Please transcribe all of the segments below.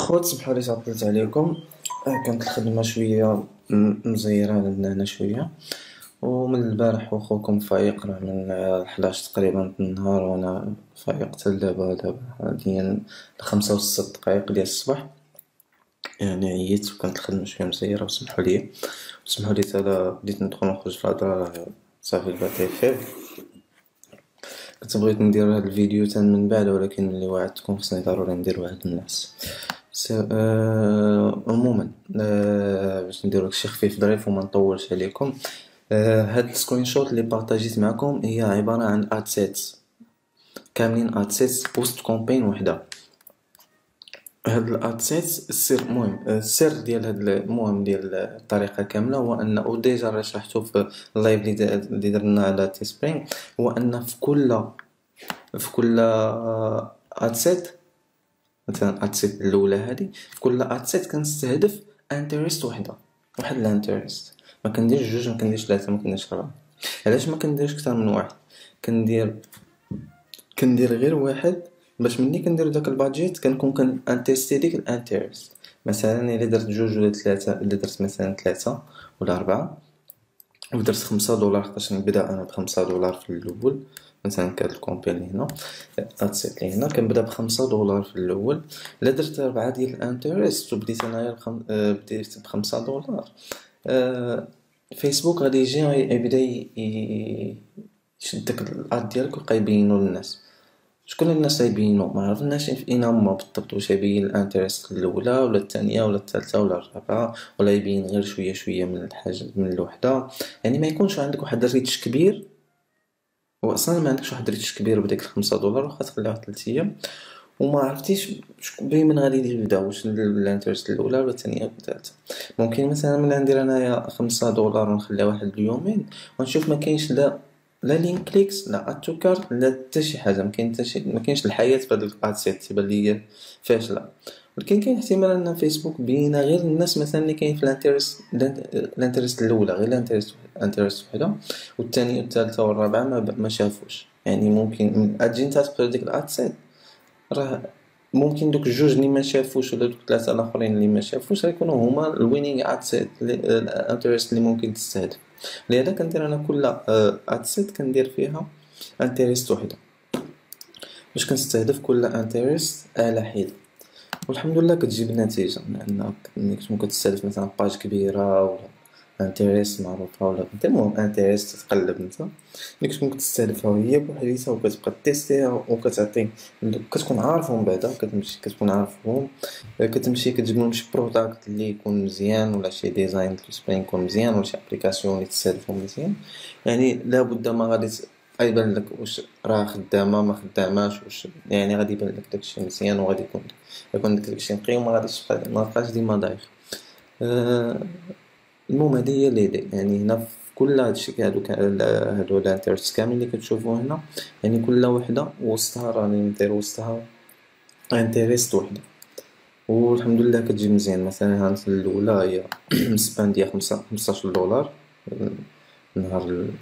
خوت سمحوا لي تعطلت عليكم. كانت الخدمة شوية مزيرة عندنا هنا شوية. ومن البارح وخوكم فايق راه من 11 تقريبا د النهار، وانا فايق حتى دابا حاليا 5 و6 دقايق ديال الصباح. يعني عييت وكانت الخدمة شوية مزيرة، وسمحوا لي تالا بديت ندخل ونخرج في الهضرة، راه صافي الباتري فيل. كنت بغيت ندير هاد الفيديو تان من بعد، ولكن اللي وعدتكم خصني ضروري ندير واحد الناس. عموما باش نديرو شي خفيف ظريف وما نطولش عليكم. هاد السكرين شوت اللي بارطاجيت معكم هي عبارة عن ادسيتس كاملين، ادسيتس بوست كومبين وحده. هاد الادسيتس السر ديال هاد المهم ديال الطريقه كامله هو ان، وديجا راه شرحته في اللايف اللي درنا على تيسبرينغ، هو ان في كل ادسيت، مثلا ادسيت الاولى هذه، في كل ادسيت كنستهدف انترست وحده، واحد الانترست. ما كنديرش جوج، ما كنديرش ثلاثه، ما كنديرش اربعه. علاش ما كنديرش اكثر من واحد؟ كندير غير واحد، باش ملي كندير داك البادجيت كنكون انتيستي ديك الانترست. مثلا الا درت جوج ولا ثلاثه، الا درت مثلا ثلاثه ولا اربعه ودرت $5، خاطرش نبدا انا ب$5 في الاول. مثلا كاد الكومبين هنا، ادسيت لي هنا كنبدا ب$5 في الاول. الا درت 4 ديال الانترست وبديت انايا بديت ب$5، فيسبوك غادي يجي يبدا يشد داك الاد ديالك ويبقى يبينو للناس. شكون الناس اللي يبينو؟ ما عرفناش فين هما بالضبط، واش يبين الانترست الاولى ولا الثانيه ولا الثالثه ولا الرابعه، ولا يبين غير شويه شويه من الحاجه من الوحده. يعني ما يكونش عندك واحد الريتش كبير، هو اصلا ما عندكش واحد الريتش كبير بديك $5 واخا تخليها 3 ايام وما عرفتيش بين من غادي يبدا، واش الانترست الاولى ولا الثانيه ولا الثالثه. ممكن مثلا ملي ندير انايا $5 ونخليها واحد اليومين ونشوف ما كاينش لا لين كليكس لا اد تو كارت لا حتى شي حاجه، ما كاينش الحياه في هذا الاد سيت، تبان لي فاشله. ولكن كاين احتمال ان فيسبوك بينا غير الناس مثلا اللي كاين في الانترست الاولى، غير الانترست وحده، والثانيه والثالثه والرابعه ما شافوش. يعني ممكن من اجي انت تقرا ديك الاد سيت، راه ممكن دوك الجوج اللي ما شافوش ولا دوك ثلاثه الاخرين اللي ما شافوش غيكونوا هما الوينينغ اد سيت الانترست اللي ممكن تستهدف. لهذا كندير انا كل اد سيت كندير فيها انترست وحده، باش كنستهدف كل انترست على حده. والحمد لله كتجيب النتيجه، لان ملي كتكون كتستهدف مثلا باج كبيره ولا انترست معروفه، ولا المهم انترست تقلب انت ملي كتكون كتستهدفها وهي بوحديتها وكتبقى تيستيها وكتعطي، كتكون عارفهم بعدا، كتكون عارفهم، كتمشي كتجيب لهم شي بروداكت اللي يكون مزيان، ولا شي ديزاين تسبرين يكون مزيان، ولا شي ابليكاسيون اللي تستهدفهم مزيان. يعني لابد ما غادي يبان لك واش راه خدامه ما خداماش، واش يعني غادي يبان لك داكشي مزيان، وغادي يكون داكشي نقي، وما غاديش ما تبقاش ديما دايخ. المهم هذه هي ليدي. يعني هنا في كل هادشي هادو الانترست كامل اللي كتشوفوه هنا، يعني كل وحده وسطها راني ندير وسطها انترست وحده، والحمد لله كتجي مزيان. مثلا هانت الاولى هي السبان ديال $15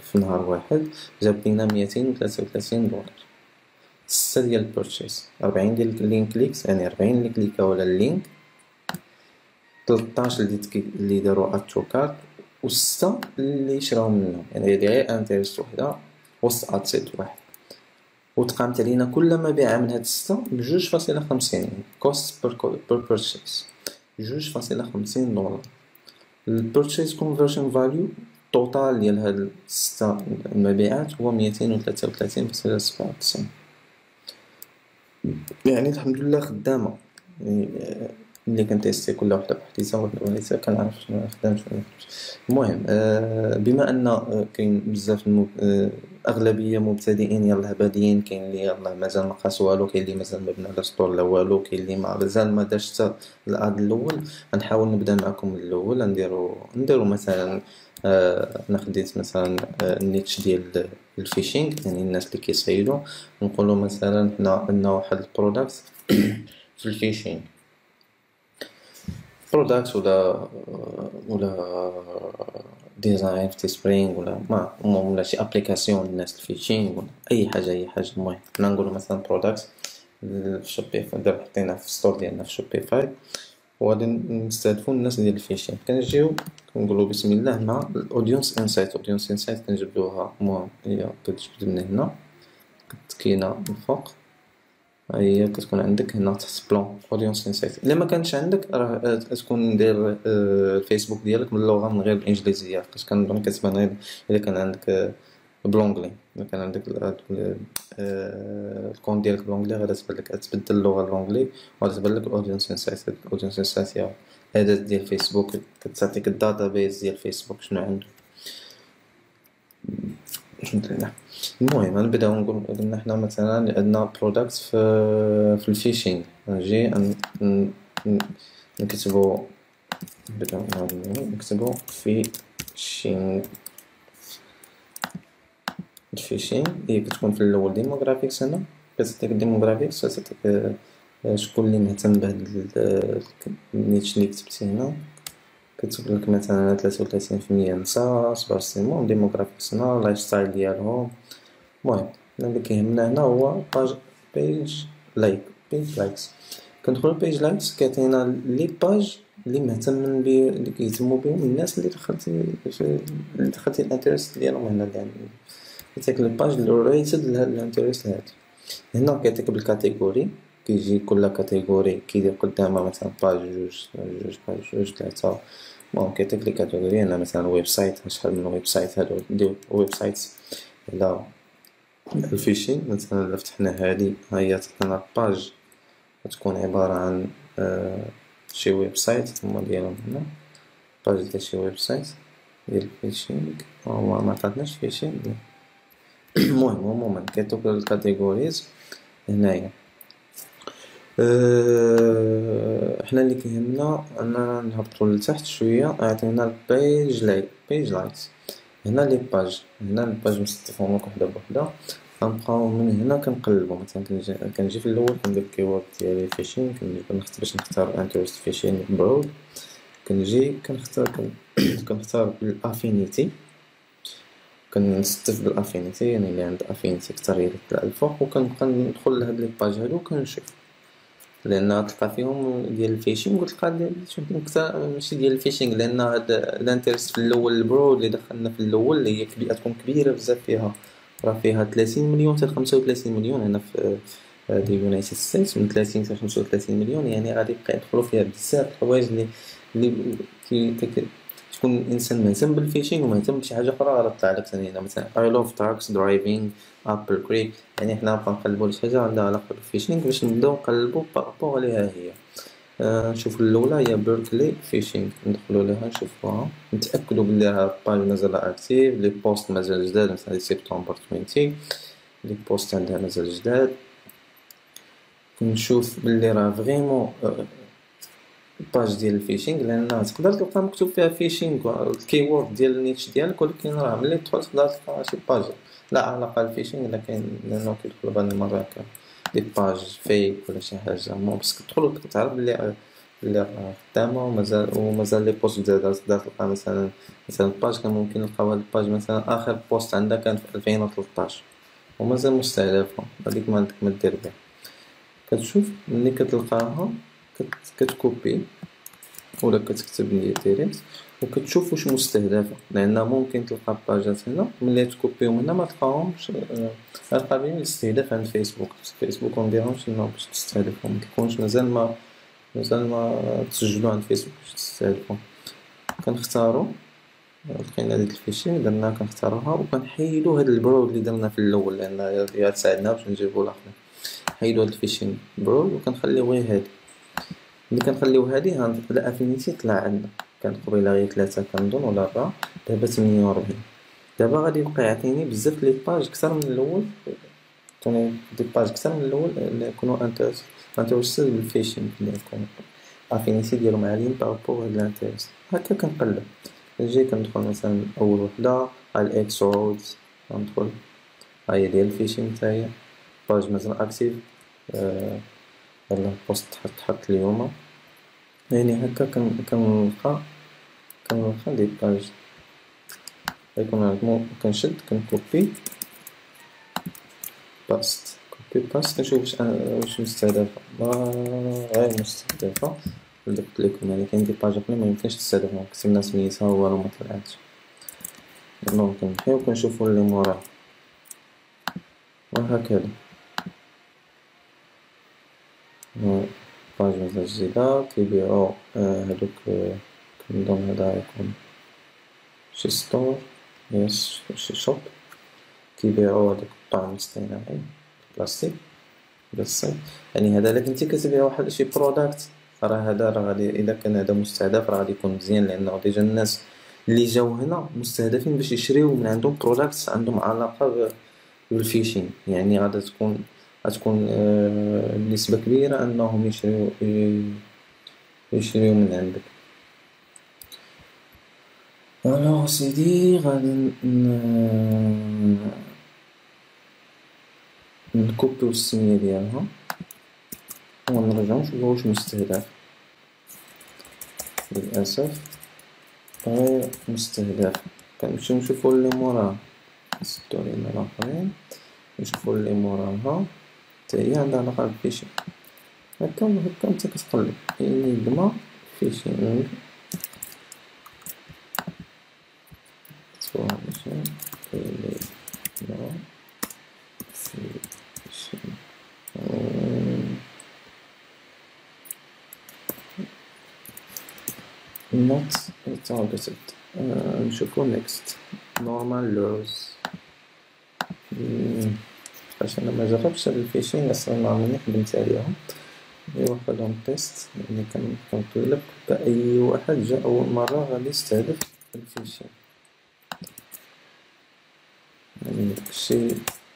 في نهار واحد، جاب لينا $233. 6 ديال البيرتشيز، 40 ديال اللين كليكس، يعني 40 اللي كليكاو على اللينك، 13 اللي داروا اد تو كارت، و6 اللي شراو منهم. يعني هادي غير انترست وحده وسط اد سيت واحد. وتقامت علينا كل مبيعة من هاد 6 ب2.50، يعني كوست بير بيرتشيز $2.50. البيرتشيز كونفرشن فاليو توتال ديال هاد 6 المبيعات هو 233.97. يعني الحمد لله خدامه. يعني ملي كنتيستي كل وحده بحديتها وحده كنعرف شنو خدام شنو مخدمش. المهم بما ان كاين بزاف اغلبيه مبتدئين يلاه بادين، كاين اللي يلاه مازال ما قاس والو، كاين اللي مازال ما بنى لا ستور لا والو، كاين اللي مازال ما دارش حتى الاد الاول. غنحاول نبدا معكم من الاول. نديرو مثلا انا خديت مثلا النيتش ديال الفيشينغ، يعني الناس اللي كيصيدوا. نقولوا مثلا حنا عندنا واحد البروداكت في الفيشينغ، بروداكت ولا ديزاين في تيسبرينغ، ولا ما ولا شي ابليكاسيون للناس الفيشينغ، ولا اي حاجه. المهم حنا نقولوا مثلا بروداكت في شوبيفاي، دابا حطيناه في الستور ديالنا في شوبيفاي، وغادي نستهدفو الناس ديال الفيشين. كنجيو كنقولو بسم الله مع الاودينس انسايت. اودينس انسايت كنجبدوها، المهم هي كتجبد من هنا، كتكينا من الفوق، هي كتكون عندك هنا تحت بلان اودينس انسايت. الا ما كانش عندك راه تكون داير الفيسبوك ديالك من اللغه من غير الانجليزيه، حيت كنظن كتبان غير الا كان عندك بلونجلي. الا كان عندك الكونت ديالك بلونجلي غادي تبان لك، تبدل اللغه لونجلي وغادي تبان لك الاودينس انسايت. الاودينس انسايت هي اداه ديال فيسبوك، كتعطيك الداتا بيز ديال فيسبوك شنو عنده. المهم غنبداو نقول قلنا حنا مثلا عندنا برودكت في الفيشينغ. نجي نكتبو، نبداو نكتبو فيشينغ. الفيشينغ هي كتكون في الاول ديموغرافيكس. هنا كتعطيك ديموغرافيكس، كتعطيك شكون اللي مهتم بهاد النيتش اللي كتبتي هنا. كتكتب لك مثلا 33% نساء، 67 ديموغرافيكس هنا، لايف ستايل ديالهم. المهم حنا اللي كيهمنا هنا هو بيج لايكس. كندخلو بيج لايكس، كيعطينا لي باج اللي مهتمين اللي كيهتموا بهم الناس اللي دخلتي الانترست ديالهم هنا، يعني كيعطيك الباج اللي ريليتد لهاد الانترست هادي. هنا كيعطيك بالكاتيجوري، كيجي كل كاتيجوري كيدير قدامها مثلا باج باج 3. المهم كيعطيك لي كاتيجوري. هنا مثلا ويب سايت، شحال من ويب سايت هادو ندير ويب سايت على الفيشين. مثلا الا فتحنا هادي، ها هي تعطينا باج تكون عبارة عن شي ويب سايت هما ديالهم هنا، باج ديال شي ويب سايت ديال الفيشينغ. هو ما عطاتناش فيشينغ. المهم عموما كيعطوك الكاتيجوريز هنايا. حنا اللي كيهمنا اننا نهبطو لتحت شويه، عطينا البيج لايكس. هنا لي باج، هنا الباج مصنفهم لك وحده بوحده. غنبقاو من هنا كنقلبو. مثلا كنجي في الاول كندير كيورد ديالي فيشين، كنختار باش نختار انترست فيشين برود. كنجي كنختار الافينيتي، كنستف بالافينيتي، يعني اللي عند افينيتي كتر يطلع الفوق. وكنبقى ندخل لهاد لي باج هادو كنشوف، لان تلقى فيهم ديال الفيشينغ وتلقى ديال كثر ماشي ديال الفيشينغ. لان هاد الانترست في الاول البرود اللي دخلنا في الاول اللي هي تكون كبيره بزاف، فيها راه فيها 30 مليون حتى 35 مليون. هنا في هادي يونايتد ستيتس من 30 حتى 35 مليون، يعني غادي يبقى يدخلوا فيها بزاف الحوايج اللي تكون الانسان مهتم بالفيشينغ ومهتم بشي حاجه اخرى غادي تطلع لك ثاني. هنا مثلا اي لوف تراكس درايفينغ ابل كريك، يعني حنا نبقاو نقلبوا لشي حاجه عندها علاقه بالفيشينغ باش نبداو نقلبوا بارابور عليها. هي نشوف الاولى هي بيركلي فيشينغ، ندخلوا لها نشوفوها، نتاكدوا بلي راه الباج مازال اكتيف، لي بوست مازال جداد. مثلا سبتمبر 20 لي بوست عندها مازال جداد. كنشوف بلي راه فريمون باج ديال الفيشينغ، لان تقدر تلقى مكتوب فيها فيشينغ الكيورد ديال النيتش ديالك، ولكن راه ملي تدخل تقدر تلقى شي باج لا علاقه بالفيشينغ. لكن لانه كيدخلوا بعض المرات دي باج فيك ولا شي حاجه، المهم بس تدخل وتعرف بلي خدامه ومازال لي بوست جداد. تقدر تلقى مثلا باج كان ممكن نلقاو هاد الباج مثلا اخر بوست عندها كان في 2013 ومازال مستهدفه، هذيك ما عندك ما دير بها. كتشوف ملي كتلقاها كتكوبي ولا كتكتب لي ديريكت وكتشوف واش مستهدفه، لان ممكن تلقى باجات هنا ملي تكوبيهم هنا ما تلقاهمش قابلين للاستهداف عند فيسبوك. فيسبوك مديرهمش انه باش تستهدفهم، مكيكونش مازال ما تسجلوا عند فيسبوك باش تستهدفهم. كنختاروا لقينا ديك الفيشين درنا كنختاروها وكنحيدوا هاد البرود اللي درنا في الاول، لان هي تساعدنا باش نجيبوا الاخرين. حيدوا هاد الفيشين برود وكنخليو غير هادي. ملي كنخليو هادي ها الافينيتي طلع عندنا، كانت قبيله غير 3 كنظن ولا 4، دابا 48. دابا غادي يبقى يعطيني بزاف لي باج كثر من الاول، عطوني دي باج كثر من الاول اللي يكونوا انتريستد بالفيشين، اللي يكون افينيتي ديالهم عاليين بارابور هاد الانتريست. هكا كنقلب، نجي كندخل مثلا اول وحده على الاكس رودز، كندخل ها هي ديال الفيشين حتى هي باج مازال اكتيف. يلا البوست تحط اليوم، يعني هكا كنلقى دي باج يكون عندهم. كنشد كنكوبي باست بودكاست نشوف واش مستهدفة، غير مستهدفة. اللي قلت لكم يعني كاين دي باج أخرين ميمكنش تستهدفهم، كتبنا سميتها والو مطلعتش، دونك كنمحيو كنشوفو اللي موراها وهكذا. باج مزال جديدة كيبيعو هادوك كنظن هدا يكون شي ستور، يس شي شوب كيبيعو هادوك الطعم الاصطناعي بلاستيك بالصيد. يعني هذا الا كنتي كتبيع واحد شي بروداكت راه هذا راه غادي الا كان هذا مستهدف راه غادي يكون مزيان، لانه ديجا الناس اللي جاو هنا مستهدفين باش يشريو من عندهم بروداكتس عندهم علاقة بالفيشين. يعني غتكون نسبة كبيرة انهم يشريو من عندك. الوغ سيدي غادي نكوبيو السمية ديالها ونرجعو نشوفو واش مستهدف. للأسف غير مستهدف. كنمشيو نشوفو اللي موراها، نسدو علينا الآخرين نشوفو اللي موراها حتى هي عندها علاقة بالفيشين. هكا وهكا نتا كتقلب إنيغما فيشينغ فيشينغ إنيغما فيشينغ not targeted. نشوفو next normal lures. باش انا ما جربتش هاد الفيشينغ اصلا عمرني خدمت عليهم، واخدهم تيست يعني كنقولك بأي واحد جا اول مرة غادي يستهدف الفيشينغ. يعني داكشي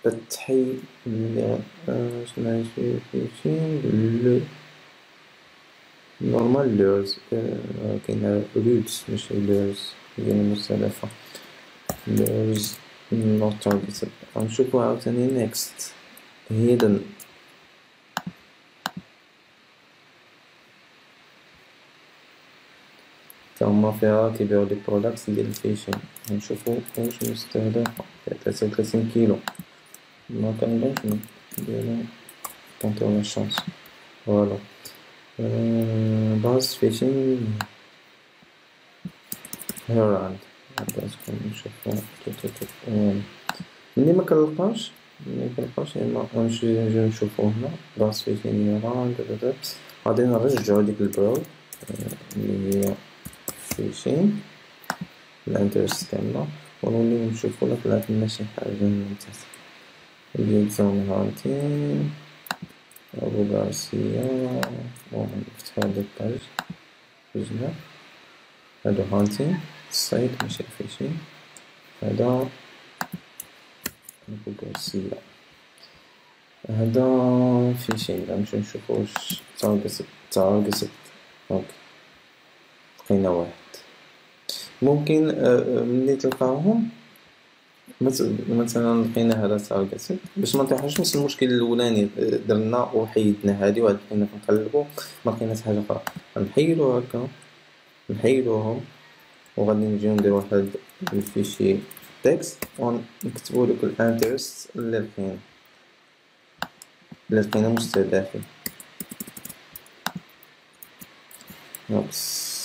التحي اللي شنو هادشي فيشينغ نورمال لورز. كاين رودز ماشي لورز هي المستهدفة. لورز not targeted. غنشوفو عاوتاني نيكست hidden. تا هما فيها كيبيعو دي بروداكتس ديال الفيشينغ. غنشوفو واش مستهدفة. فيها 33 كيلو، ما كنظنش نديرو طونطيو لا شانس. فوالا باز فيشينغ هيراند. هادا تكون نشوفو ملي مكنلقاوش يعني نجيو نشوفو هنا باز فيشينغ هيراند. غادي نرجعو ديك البرود اللي هي فيشينغ الانترست كاملة ونوليو نشوفو لا طلعت لنا شي حاجة ممتازة. اللي زون هانتين أبو غارسيا. المهم نفتحو هاد الباج جوج. هادو هانتين الصيد ماشي الفيشينغ. هدا أبو غارسيا هدا فيشينغ. غنمشيو نشوفو واش تارجتد. اوكي لقينا واحد. ممكن ملي تلقاوهم مثلا لقينا هذا تارجتد باش ما نطيحوش نفس المشكل الاولاني درنا وحيدنا هادي وعاد بقينا كنقلبو ما لقيناش حاجه اخرى. غنحيدو هكا نحيدوهم وغادي نجيو نديرو واحد الفيشي تكست ونكتبو دوك الانترست اللي لقينا مستهدفين. نقص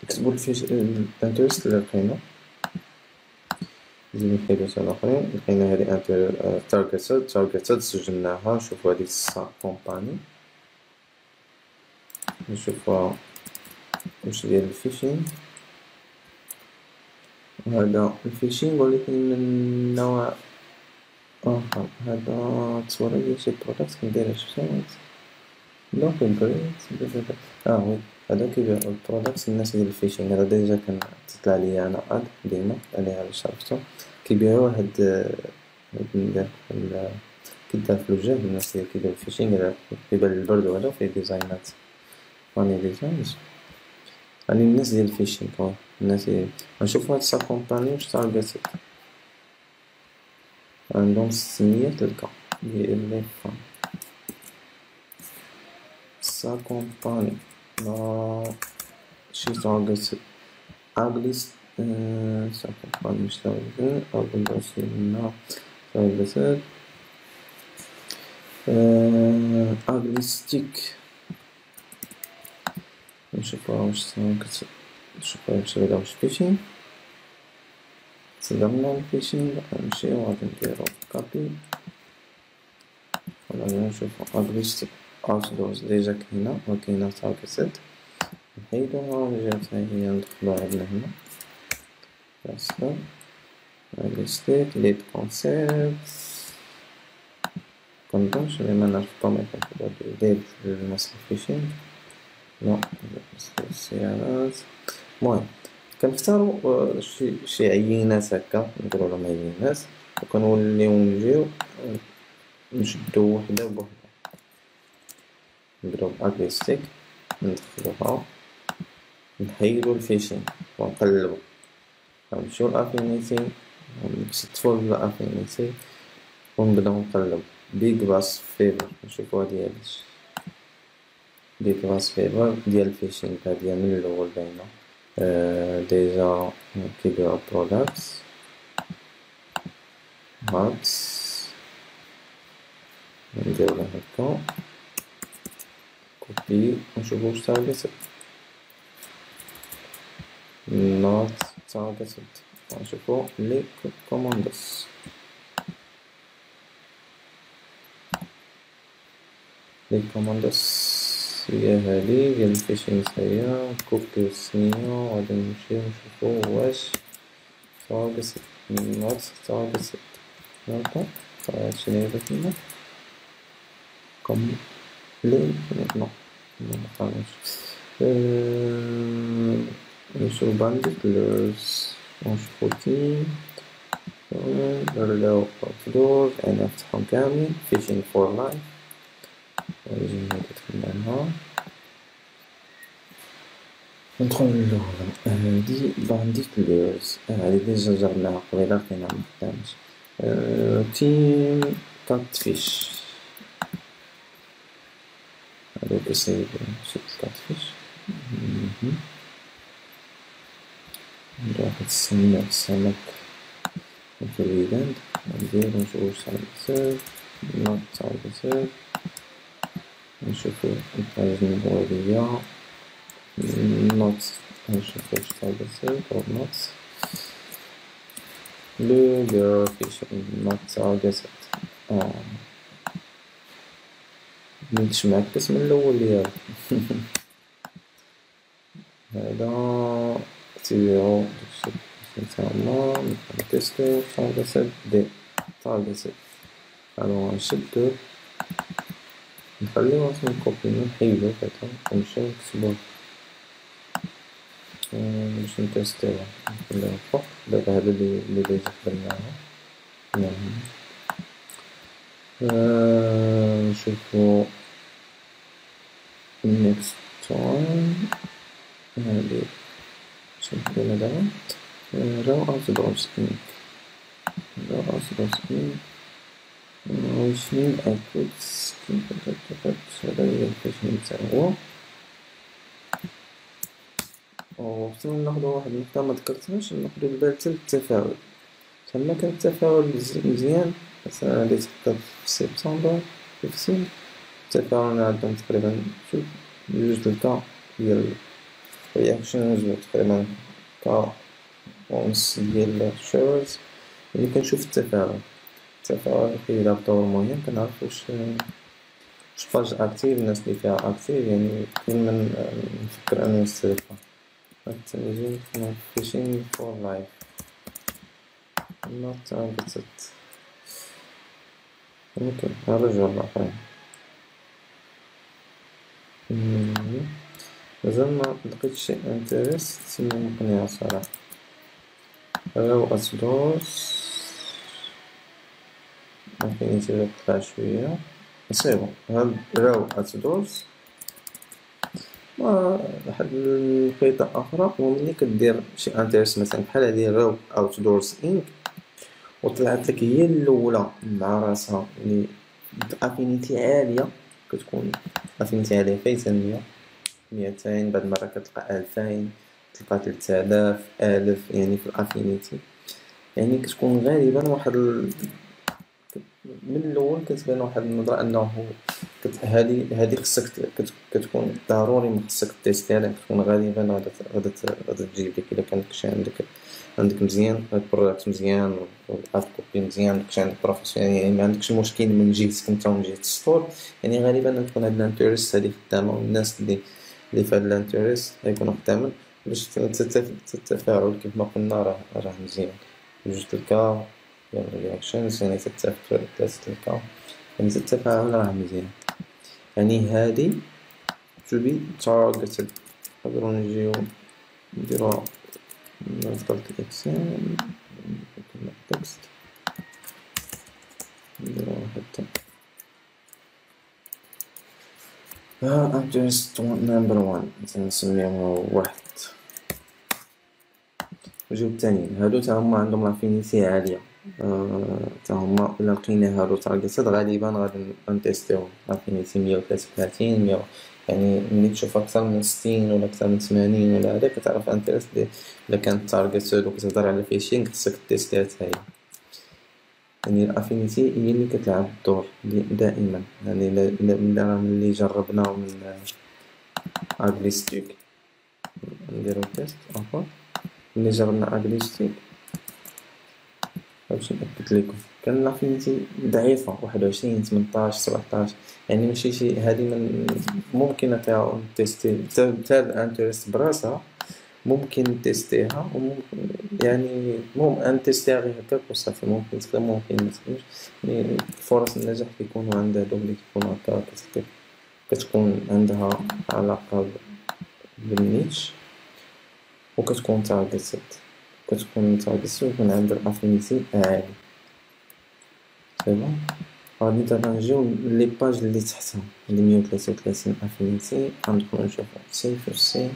نكتبو الفيش الانترست اللي لقينا. نزيدو نحيدو تا الآخرين. لقينا هادي تارجتد سجلناها. نشوفو هادي السا كومباني نشوفوها واش ديال الفيشينغ. هذا الفيشينغ ولكن من نوع آخر. هذا تصوير ديال شي بروداكت كنديرها شفتها دونك بريت وي هذا كيبيعو البروداكت الناس ديال الفيشينغ. هذا ديجا كان تطلع ليا انا اد ديما عليها باش عرفتو كيبيعو هاد ندير كيدار في الوجه الناس اللي كيديرو الفيشينغ كيبان البرد وهذا فيه ديزاينات فاني ديزاينز يعني الناس ديال الفيشينغ. وي الناس ديال غنشوفو هاد سا كومباني واش تارجتد. عندهم 600 تلقى ديال لي فان سا كومباني لا شي تارجت اغليست سأقوم مشتركين أغلسنا تارجت اغليستيك نشوفو واش تارجت نشوفو واش هدا واش فيشين صدرنا الفيشين نمشيو غادي نديرو كابي ولا نشوفو اغليستيك اوتدورز ديجا كاينة وكاينة تارجت نحيدوها ونرجعو حتى هي ندخلو عندنا هنا باسكو اغليستيك ليد كونسيبت كنظنش بلي ما نرفقهم داير في المصل فيشينغ لا السيارات. المهم كنختارو شي عينات هكا نديرو لهم عينات وكنوليو نجيو نشدو وحدة بوحدة نبداو باغليستيك ندخلوها نحيدو الفيشين ونقلبو نمشيو لافينيتي ونستفو لافينيتي ونبداو نقلبو بيج باس فيفر نشوفو هادي علاش بيج باس فيفر ديال الفيشين هادي من الاول باينة ديجا كيبيعو بروداكتس هاد نديرو هكا كوبي ونشوفو واش تارجت نوت تارجت نشوفو لي كوموندس لي كوموندس هي هادي ديال الفيشين هي كوبي السمية غادي نمشيو نشوفو واش تارجت نوت تارجت هاكا شنو هي هنا كوم لي نو مفهمتش نشوفو بانديتلرز ونشوفو تيم نرجعو فلوس انا نفتحهم كاملين فيشين فور لايف نجي ندخل معاها ندخل للأولى هادي بانديتلرز هادي ديجا جربناها قبيلة لقينا مخدامش تيم كاتفيش هادو كيصايبو شي كاتفيش ندير واحد السمك في الويداند ندير نشوفو واش تارجت نوت تارجت نشوفو الحاجة النووية نوت نشوفو واش تارجت أو نوت لو فيشين نوت تارجت منتش معكس من الأول ديالو هذا تيبيعو داكشي نتاهما نتيستيو تارجت دي تارجت ألوغ نشدو نخليو راسنا نكوبيو نحيدو كدا ونمشيو نكتبو باش نتيستيوها نخليوها فوق دابا هادو لي ديجا خدمناها نشوفو next time هادي شنو كاينة دابا راو outdoors inc راو outdoors inc وشنين outputs هذا هي الفيشين تاعو وحتى ناخدو واحد النقطة مذكرتهاش ناخدو البال حتى للتفاعل تما كان التفاعل مزيان مثلا هادي تحطها في سبتمبر في فصل التفاعل عندهم تقريبا شوف جوج الكا ديال رياكشنز تقريبا كا ونص ديال الشيرز ملي كنشوف التفاعل كيلعب دور مهم كنعرف واش باج اكتيف الناس اللي فيها اكتيف يعني كاين من نفكر انني نستريفها حتى نجي فيشين فور لايف نوت تارجت ممكن نرجعو للآخرين مازال ملقيتش شي انتريست مقنع صراحة راو أسدوس ممكن يتبقى طلع شوية سيبو هاد راو أسدوس واحد الخريطة أخرى وملي كدير شي انتريست مثلا بحال هادي راو أوتدورز إنك وطلعت لك هي الأولى مع راسها يعني بأفينيتي عالية كتكون أفينيتي عالية فايتة المية 200 بعد مرة كتلقى 2000 تلقى 3000 1000 يعني في الافينيتي. يعني كتكون غالبا واحد من الاول كتبان واحد النظره انه هذه خصك كتكون ضروري ما خصك تيستيها، لان كتكون غالبا غادا تجيب لك الا كان داكشي عندك مزيان، البروداكت مزيان والاد كوبي مزيان، داكشي عندك بروفيسيونيل، يعني ما عندكش مشكل من جهتك انت ومن جهه السطور. يعني غالبا تكون هاد الانترست هادي خدامه، والناس اللي في هاد الانترست غيكونوا خدامين باش التفاعل كيف ما قلنا راه مزيان. جوج الكا ديال الرياكشنز يعني تتفق ثلاثة الكا، يعني التفاعل راه مزيان. يعني هادي to be targeted. نقدرو نجيو نديروها نفضل الاكسل كلمة تكست نديروها حتى interest number 1 نسميوها 1. نجيو التانيين هادو تا هما عندهم لافينيتي عالية، تا هما إلا لقينا هادو تارجيتد غالبا غادي نتيستيوهم لافينيتي 133 100. يعني ملي تشوف أكثر من 60 ولا أكثر من 80 ولا هذا كتعرف انترست إلا كانت تارجيتد وكتهضر على فيشينغ خصك تيستيها تا هي. يعني الافينيتي هي اللي كتلعب الدور دائما. يعني ملي جربنا من اغليستيك نديرو تيست اخر، ملي جربنا اغليستيك باش نأكد لكم كان لافينيتي ضعيفة 21 18 17. يعني ماشي شي هادي من ممكن نعطيها تيستي تا الانترست براسها ممكن تيستيها، وممكن يعني المهم نتيستيها غير هكاك وصافي. ممكن تخدم ممكن متخدمش، يعني فرص النجاح كيكونوا عند هادوك اللي كيكونوا هكا كتكون عندها علاقة بالنيتش وكتكون تارجتد ويكون عندها الافينيتي عالي. سيبون غادي دابا نجيو لي باج اللي تحتها اللي 133 افينيتي غندخلو نشوفو سي في سي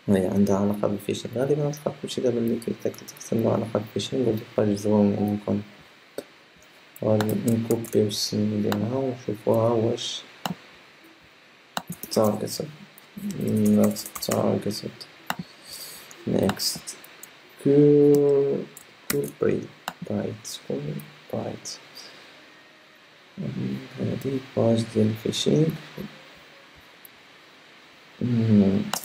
هي عندها علاقة بالفيشينغ. غالبا غتلقى كلشي دابا اللي كيتاكل تحت عنده علاقة بالفيشينغ ودي باج زوين. يعني غادي نكوبيو السمية ديالها ونشوفوها واش targeted not targeted. next Coolbright هادي باج ديال الفيشينغ.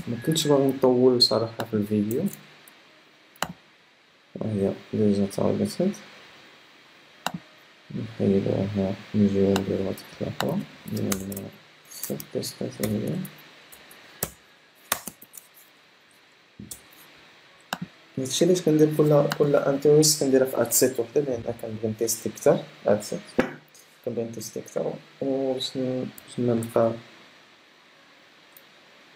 مكنتش باغي نطول صراحة في الفيديو، وهي ديجا تارجتد نحيدوها نجيو نديروها تحت الأخرى لأن التيستات هي هادشي علاش كندير كل انترست كنديرها في ادسيت وحدة، لأن كنبغي نتيستي كتر ادسيت كنبغي نتيستي كتر باش نلقى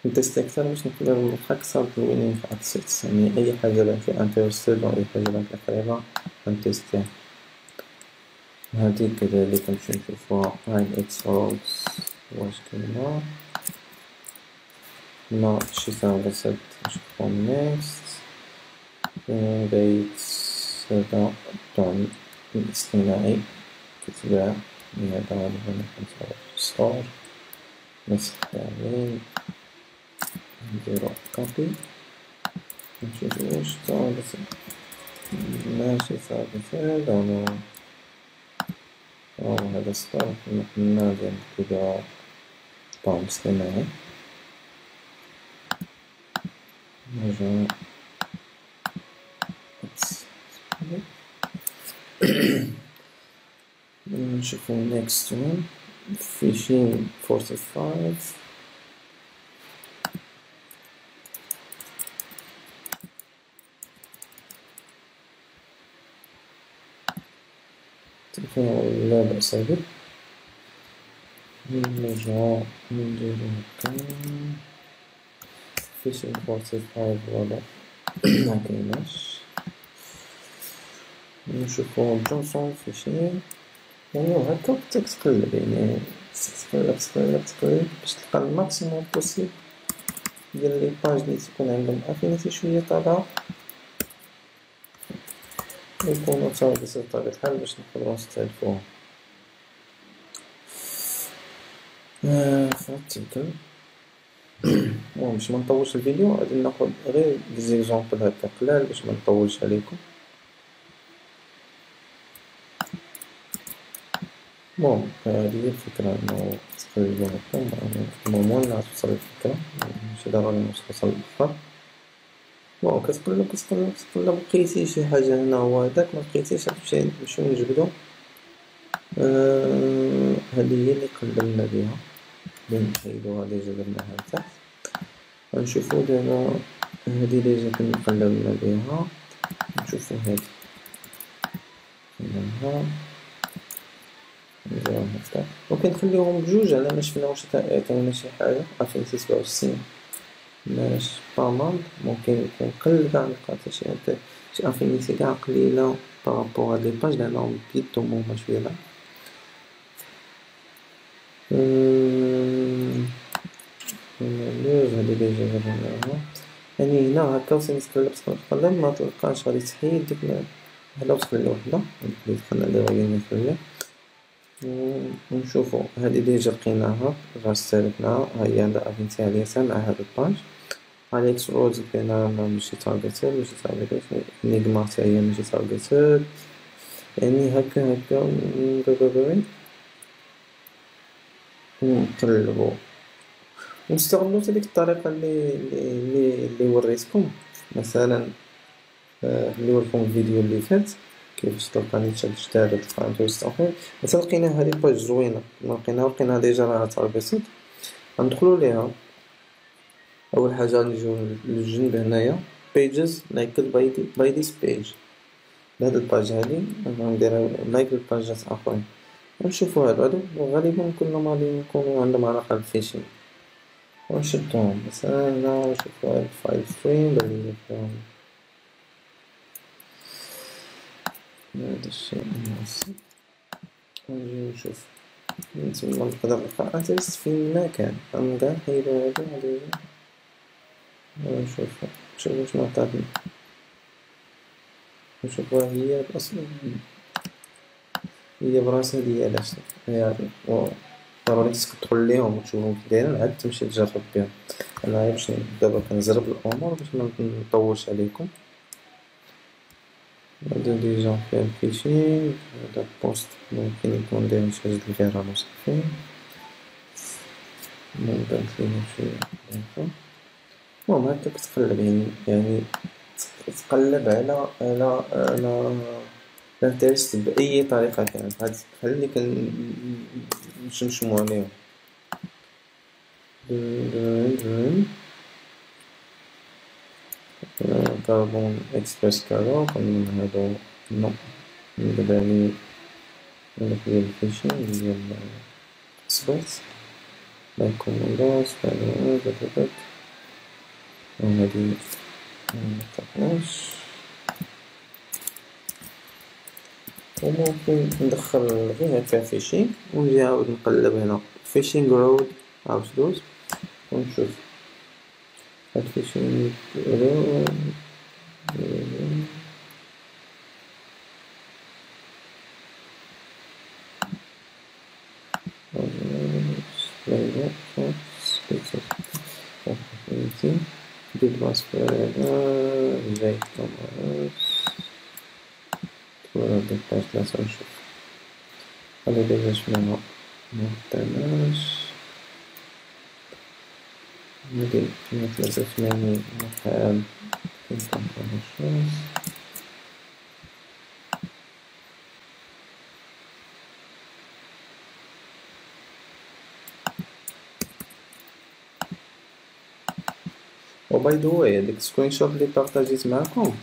نتيستي كتر باش نقدر نلقى كتر دوينين في ادسيت. يعني أي حاجة بان فيها انترستد أو أي حاجة بان فيها قريبة غنتيستيها. هادي كذلك نمشيو نشوفوها هاي اكس روز واش كاينة ماشي تارجتد نشوفوهم نيكست ريت هذا طعم الاصطناعي كتباع من هذا غالبا كنصور في ستور نسخ كاملين نديرو كوبي نشوفو واش تارجتد ماشي تارجتد. هذا ستور كما قلنا ديال كيبيع طعم اصطناعي. نرجعو نشوفو next one fishing 45 تفاعل لا بأس به. نرجعو نديرو هكا fishing 45 ولا مكايناش. نشوفو جونسون فيشينغ يعني هكا تقلب يعني تقلب باش تلقى الماكسيموم بوسيبل ديال لي باج لي تكون عندهم افينيتي شوية طالعة ويكونو تارجتد بطبيعة الحال باش نقدرو نستهدفوهم. في التيكل المهم باش منطولش الفيديو غادي ناخد غير دي زيكزومبل هكا قلال باش منطولش عليكم. المهم هادي هي الفكرة، انو تقلبو هكا المهم لا توصل الفكرة ماشي ضروري توصل للآخر. بون كتقلب لقيتي شي حاجة هنا هو هداك ملقيتيش غتمشي نمشيو نجبدو هادي هي اللي قلبنا بيها لي نحيدوها ديجا درناها لتحت. غنشوفو دابا هادي ديجا كنا قلبنا بيها، نشوفو هادي نها نديروها هكا وكنخليوهم بجوج على ما شفنا واش عطيونا شي حاجة. 2069 ماش بامال ممكن كنقلب كاع نلقى حتى شي افينيتي كاع قليلة بارابور هاد لي باج لأنهم بيدهم هما شوية ضعف. هادي ديجا جبناها يعني هنا هكا وسيني تقلب ما تلقاش غادي تحيد ديك وحدة وتخلي وحدة اللي دخلنا دابا هي اللي نخلي ونشوفو هادي ديجا لقيناها راه استهلكناها ها هي عندها افينيتي على اليسار مع هاد الباج. على اكسبلود لقينا ماشي تارجيتد انيغما حتى هي ماشي تارجيتد يعني هكا نقلبو ونستغلو تا ديك الطريقة اللي وريتكم مثلا اللي وريتكم الفيديو اللي فات كيفاش تلقى نيتشات جداد تلقى انترست اخرين. مثلا لقينا هادي باج زوينة لقيناها ديجا راها تارجيتد غندخلو ليها. اول حاجة نجيو للجنب هنايا pages liked by this page لهاد الباج هادي غندير لايك للباجات اخرين ونشوفو هادو غالبا كلهم غادي يكونوا عندهم علاقة بالفيشينغ ونشدهم. مثلا هنا نشوفو هاد الفايل ستريم بلي فيهم هذا الشيء مناسب. نجيو نشوف نتسما نقدر نلقى انترست فين ما كان غنبدا نحيدو هادو غادي نشوفو شنو عطاتنا. نشوفوها هي اصلا هي براسها هي علاش هادي ضروري خصك تدخل ليهم وتشوفهم كي دايرين عاد تمشي تجرب بهم. انا غير باش دابا كنزرب الامور باش منطولش عليكم. هذا ديجا فيه الفيشينغ هذا بوست ممكن يكون داير شي حاجة الفيران وصافي بانت لينا شوية هكا. المهم هكا كتقلب يعني تقلب على الانترست بأي طريقة كانت هاد بحال اللي كنشمشمو عليهم. كاربون اكسبرس كارو من هادو نو نبداني هذاك ديال الفيشينغ ديال اكسبرس لكم ولاش هادي وهادي مقطعش وممكن ندخل غير هكا فيشينغ ونجي عاود نقلب هنا فيشينغ رود عاود دوز ونشوف هاد فيشينغ رود ديال باسفور جاي كاميراس هاد الباج ثلاثة نشوف هذا ديجا شفناها مهتماش هادي 83 محال كنكملوهاش. وباي ذا واي هاديك السكرين شوت اللي بارطاجيت معاكم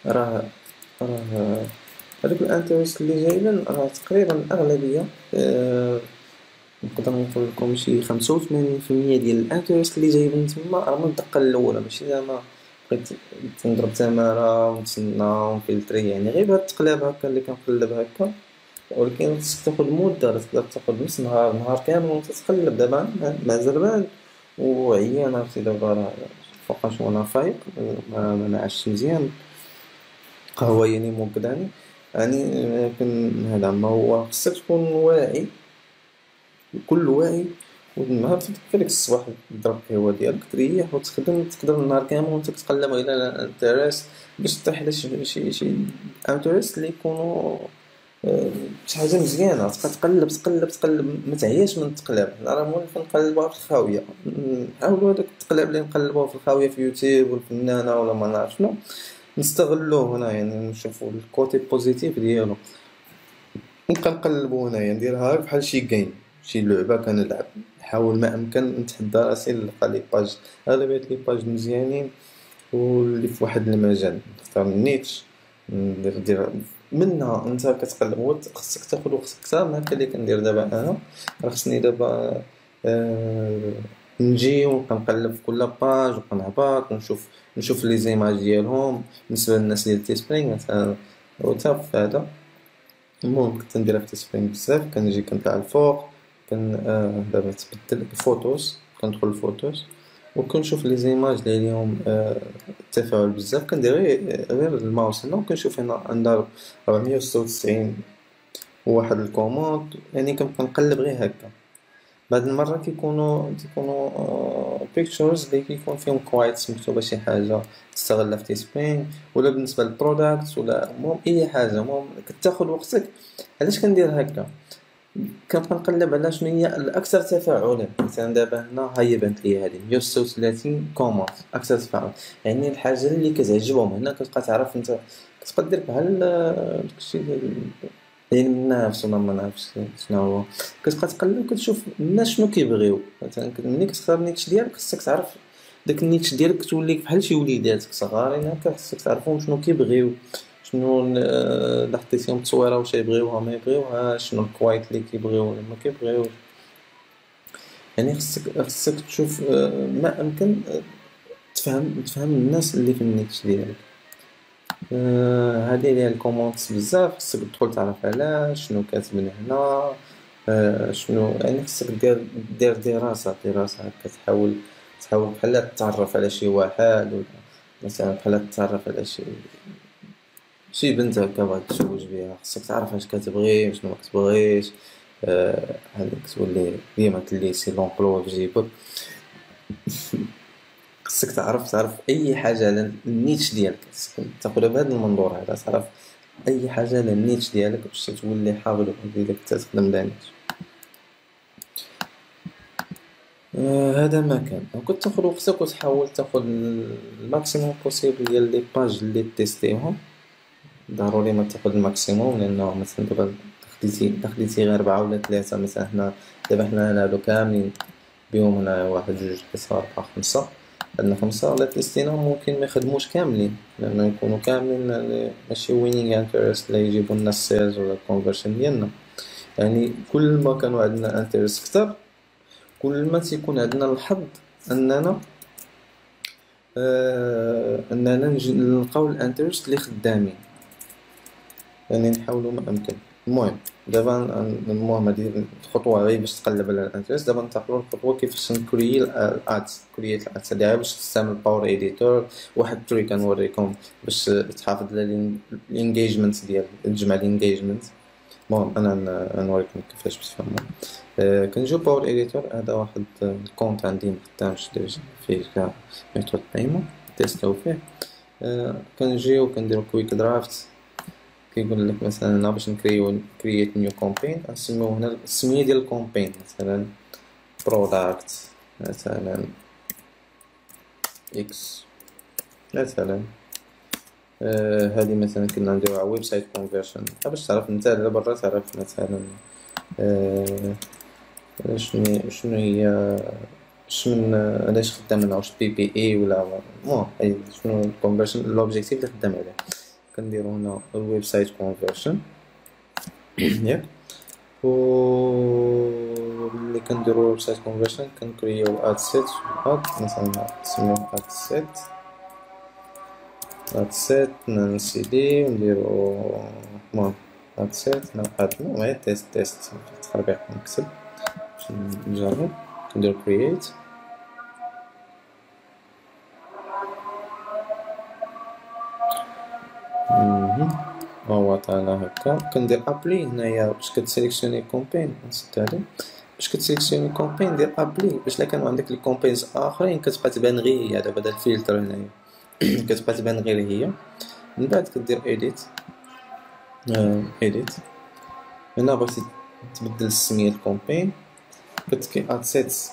راه هادوك الانترست اللي جايين راه تقريبا الاغلبيه نقدر نقول لكم شي 85% ديال الانترست اللي جاي من تما راه من الدقه الاولى ماشي زعما بقيت تنضرب تماره ونتسنى ونفلتري يعني غير بهاد التقلاب هكا اللي كنقلب هكا. ولكن خصك تاخد مده تقدر تاخد نص نهار كامل وانت تقلب. دابا مع زربان وعيان عرفتي دابا راه فوقاش وانا فايق ما نعش مزيان قهوه يعني موكداني يعني لكن هذا ما هو خصك تكون واعي كل واعي والنهار في ديك الصباح تضرب القهوة ديالك تريح وتخدم، تقدر النهار كامل وانت كتقلب غير على الانترست باش طيح على شي انترست اللي يكونوا شي حاجة مزيانة. تبقى تقلب تقلب تقلب متعياش من التقلاب. أنا راه مولف نقلبوها في الخاوية، نحاولو هاداك التقلاب اللي نقلبوه في الخاوية في يوتيوب والفنانة ولا ما نعرف شنو نستغلوه هنا، يعني نشوفو الكوتي بوزيتيف ديالو. نبقى نقلبو هنايا نديرها بحال شي جيم، شي لعبة كنلعب، نحاول ما أمكن نتحدى راسي نلقى لي باج، أغلبية لي باج مزيانين واللي في واحد المجال. نختار نيتش ندير منها. انت كتقلب هو خصك تاخد وقتك اكثر من هكا اللي كندير دابا انا. راه خصني دابا آه نجي ونبقى نقلب في كل باج ونبقى نهبط نشوف لي زيماج ديالهم بالنسبه للناس ديال تيسبرينغ مثلا وتا في هذا. المهم كنت نديرها في تيسبرينغ بزاف، كنجي كنطلع الفوق كن دابا تبدل الفوتوس، كندخل الفوتوس وكنشوف لي زيماج اللي عليهم التفاعل بزاف، كندير غير الماوس هنا وكنشوف هنا عندها 496 وواحد الكوموند، يعني كنبقى نقلب غير هكا. بعض المرات كيكونوا بيكتشرز اللي كيكون فيهم كوايتس مكتوبة شي حاجة تستغلها في تيسبرينغ، ولا بالنسبة للبروداكت ولا المهم أي حاجة. المهم كتاخد وقتك. علاش كندير هكا؟ كنبقى نقلب على شنو هي الاكثر تفاعلا. مثلا دابا هنا ها هي بانت لي هذه 136 كومنت اكثر تفاعل، يعني الحاجه اللي كتعجبهم هنا كتبقى تعرف انت كتبقى دير بحال داكشي ديال علم النفس ولا ما نعرفش شنو هو. كتبقى تقلب كتشوف الناس شنو كيبغيو. مثلا ملي كتختار النيتش ديالك خصك تعرف داك النيتش ديالك تولي بحال شي وليداتك صغارين هكا، خصك تعرفهم شنو كيبغيو، شنو الا حطيتيهم التصويره واش يبغيوها ما يبغيوهاش، شنو الكوايت اللي كيبغيو ولا ما كيبغيوش. يعني خصك تشوف ما امكن تفهم الناس اللي في النيتش ديالك. هادي هي الكومونتس بزاف، خصك تدخل تعرف علاش شنو كاتبين هنا. شنو يعني خصك دير دراسة هكا، تحاول بحال تتعرف على شي واحد، ولا مثلا بحال تتعرف على شي بنت هكا باغي تتزوج بيها، خصك تعرف اش كتبغي شنو ما كتبغيش. هذيك تولي ديما تليسي لونكلو في جيبك. خصك تعرف اي حاجه على النيتش ديالك، خصك تاخذها بهذا المنظور هذا، تعرف اي حاجه على النيتش ديالك باش تولي حافظ ديالك تخدم لها نيتش. هذا ما كان كنت تاخذ وقتك وتحاول تاخذ الماكسيموم بوسيبل ديال لي باج اللي تيستيهم. ضروري ما تاخذ الماكسيموم، لانه مثلا دابا خديتي غير 4 ولا 3 مثلا. دابا حنا هادو كاملين بهم هنا 1 2 3 4 5. عندنا 5 ولا تيستيناهم ممكن ما يخدموش كاملين، لأنه يكونوا كاملين يعني ماشي وينينغ انترست لا يجيبوا لنا السيلز ولا الكونفرشن ديالنا. يعني كل ما كانوا عندنا انترست كتر كل ما تيكون عندنا الحظ اننا نلقاو الانترست اللي خدامين، يعني نحاولوا ما امكن. المهم دابا المهم هذه الخطوه غير باش تقلب على الانترست. دابا ننتقلوا للخطوه كيفاش نكري الادز. كرييت الادز هذه باش تستعمل باور اديتور. واحد التريك كنوريكم باش تحافظ على الانجيجمنت ديال تجمع الانجيجمنت. المهم انا نوريكم كيفاش باش تفهموا. كنجيو باور اديتور. هذا واحد الكونت عندي مخدامش ديجا فيه كاع ميثود بايمون تيستاو فيه. كنجيو كنديرو كويك درافت. كيقول لك مثلا هنا باش كرييت نيو كومبين نسميو هنا السميه ديال الكومبين مثلا برودكت مثلا اكس مثلا. هذه مثلا كنا نديروها ويب سايت كونفرشن باش تعرف انت على برا تعرف مثلا شنو هي شنو علاش خدامنا واش بي بي اي ولا المهم اي شنو الكونفرشن لوبجيكتيف اللي خدام عليه. كنديرو هنا الويب سايت كونفرشن ياك. و ملي كنديرو ويب سايت كونفرشن كنكريو اد سيت مثلا نسميوه اد سيت نسيدي ونديرو المهم اد سيت اد غير تيست تخربيق نكتب باش نجرب. كنديرو كرييت هو طالع هكا. كندير ابلي هنايا باش كتسيليكسيوني كومبين نسد هادي باش كتسيليكسيوني كومبين دير ابلي، باش لا كانوا عندك لي كومبينز اخرين كتبقى تبان غير هي على بدل الفلتر هنايا كتبقى تبان غير هي. من بعد كدير ايديت ايديت. هنا بغيتي تبدل السمية الكومبين كتكي اد سيتس.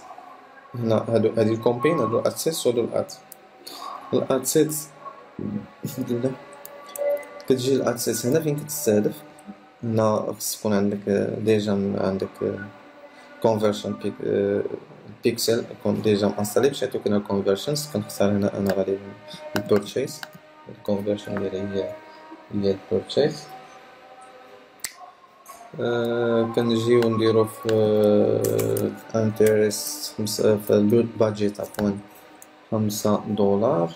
هنا هادي الكومبين هادو اد سيتس وهادو الاد سيتس لا كتجي الاد سيتس هنا فين كتستهدف. هنا خص تكون عندك ديجا عندك conversion pixel يكون ديجا انستالي باش يعطيوك هنا الكونفرشنز. كنختار هنا انا غادي البورتشيس الكونفرشن ديالي هي البورتشيس. كنجيو نديرو في انترست في البادجيت عفوا $5.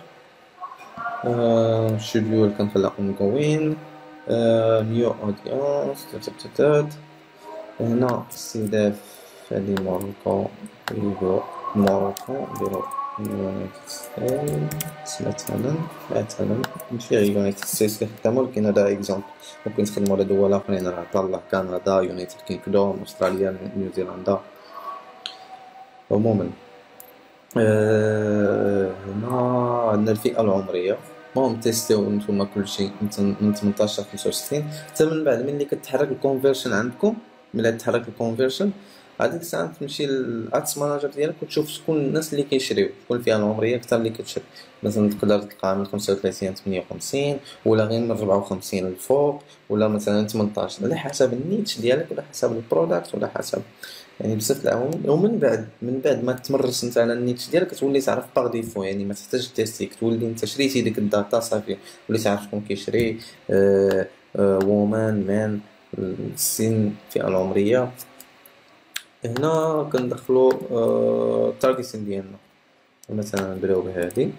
شيديول كنخليها ongoing. نيو اودينس هنا استهداف هادي موروكو نديرو موروكو نديرو يونايتد ستيتس مثلا ماشي غير يونايتد ستيتس اللي خدامو ولكن هذا اكزامبل. ممكن تخدمو على دول اخرين راه طلع كندا يونايتد كينغدوم استراليا نيوزيلندا عموما. هنا عندنا الفئة العمرية المهم تيستيو نتوما كلشي من 18 65. حتى من بعد ملي كتحرك الكونفرشن عندكم ملي تحرك الكونفرشن هذيك الساعه تمشي للادس ماناجر ديالك وتشوف شكون الناس اللي كيشريو شكون الفئة العمرية اكثر اللي كتشري. مثلا تقدر تلقى من 35 58 ولا غير من 54 للفوق ولا مثلا 18 على حسب النيتش ديالك ولا حسب البرودكت ولا حسب يعني بزاف العوامل. ومن بعد ما تمرس انت على النيتش ديالك كتولي تعرف باغ ديفو يعني ما تحتاج تيستيك تولي انت شريتي ديك الداتا صافي وليتي عارف شكون كيشري وومان مان السن الفئة العمرية. هنا كندخلو التارجيتين ديالنا مثلا نبداو بهادي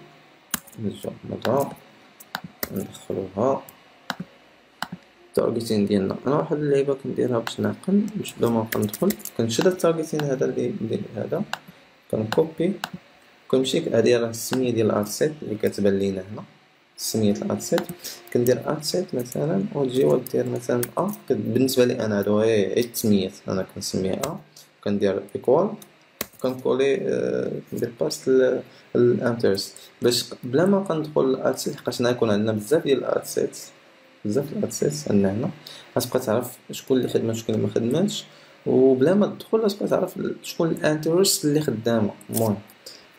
نرجعو مرة ندخلوها التارجيتين ديالنا. انا واحد اللعيبه كنديرها باش نعقل باش بلا ما ندخل كنشد التارجيتين هذا اللي هذا كنكوبي كنمشي هادي راه السميه ديال الادسيت اللي كتبان لينا هنا سميه الادسيت كندير ادسيت مثلا وتجي ودير مثلا بالنسبه لي انا هادو غير التسميات انا كنسميها كندير ايكوال كنقولي كندير باست الانترست باش بلا ما كندخل الادسيت حقاش يكون عندنا بزاف ديال الادسيت بزاف الادسيت عندنا هنا غتبقى تعرف شكون اللي خدمه شكون اللي ما خدماتش وبلا ما تدخل غتبقى تعرف شكون الانترست اللي خدامه. المهم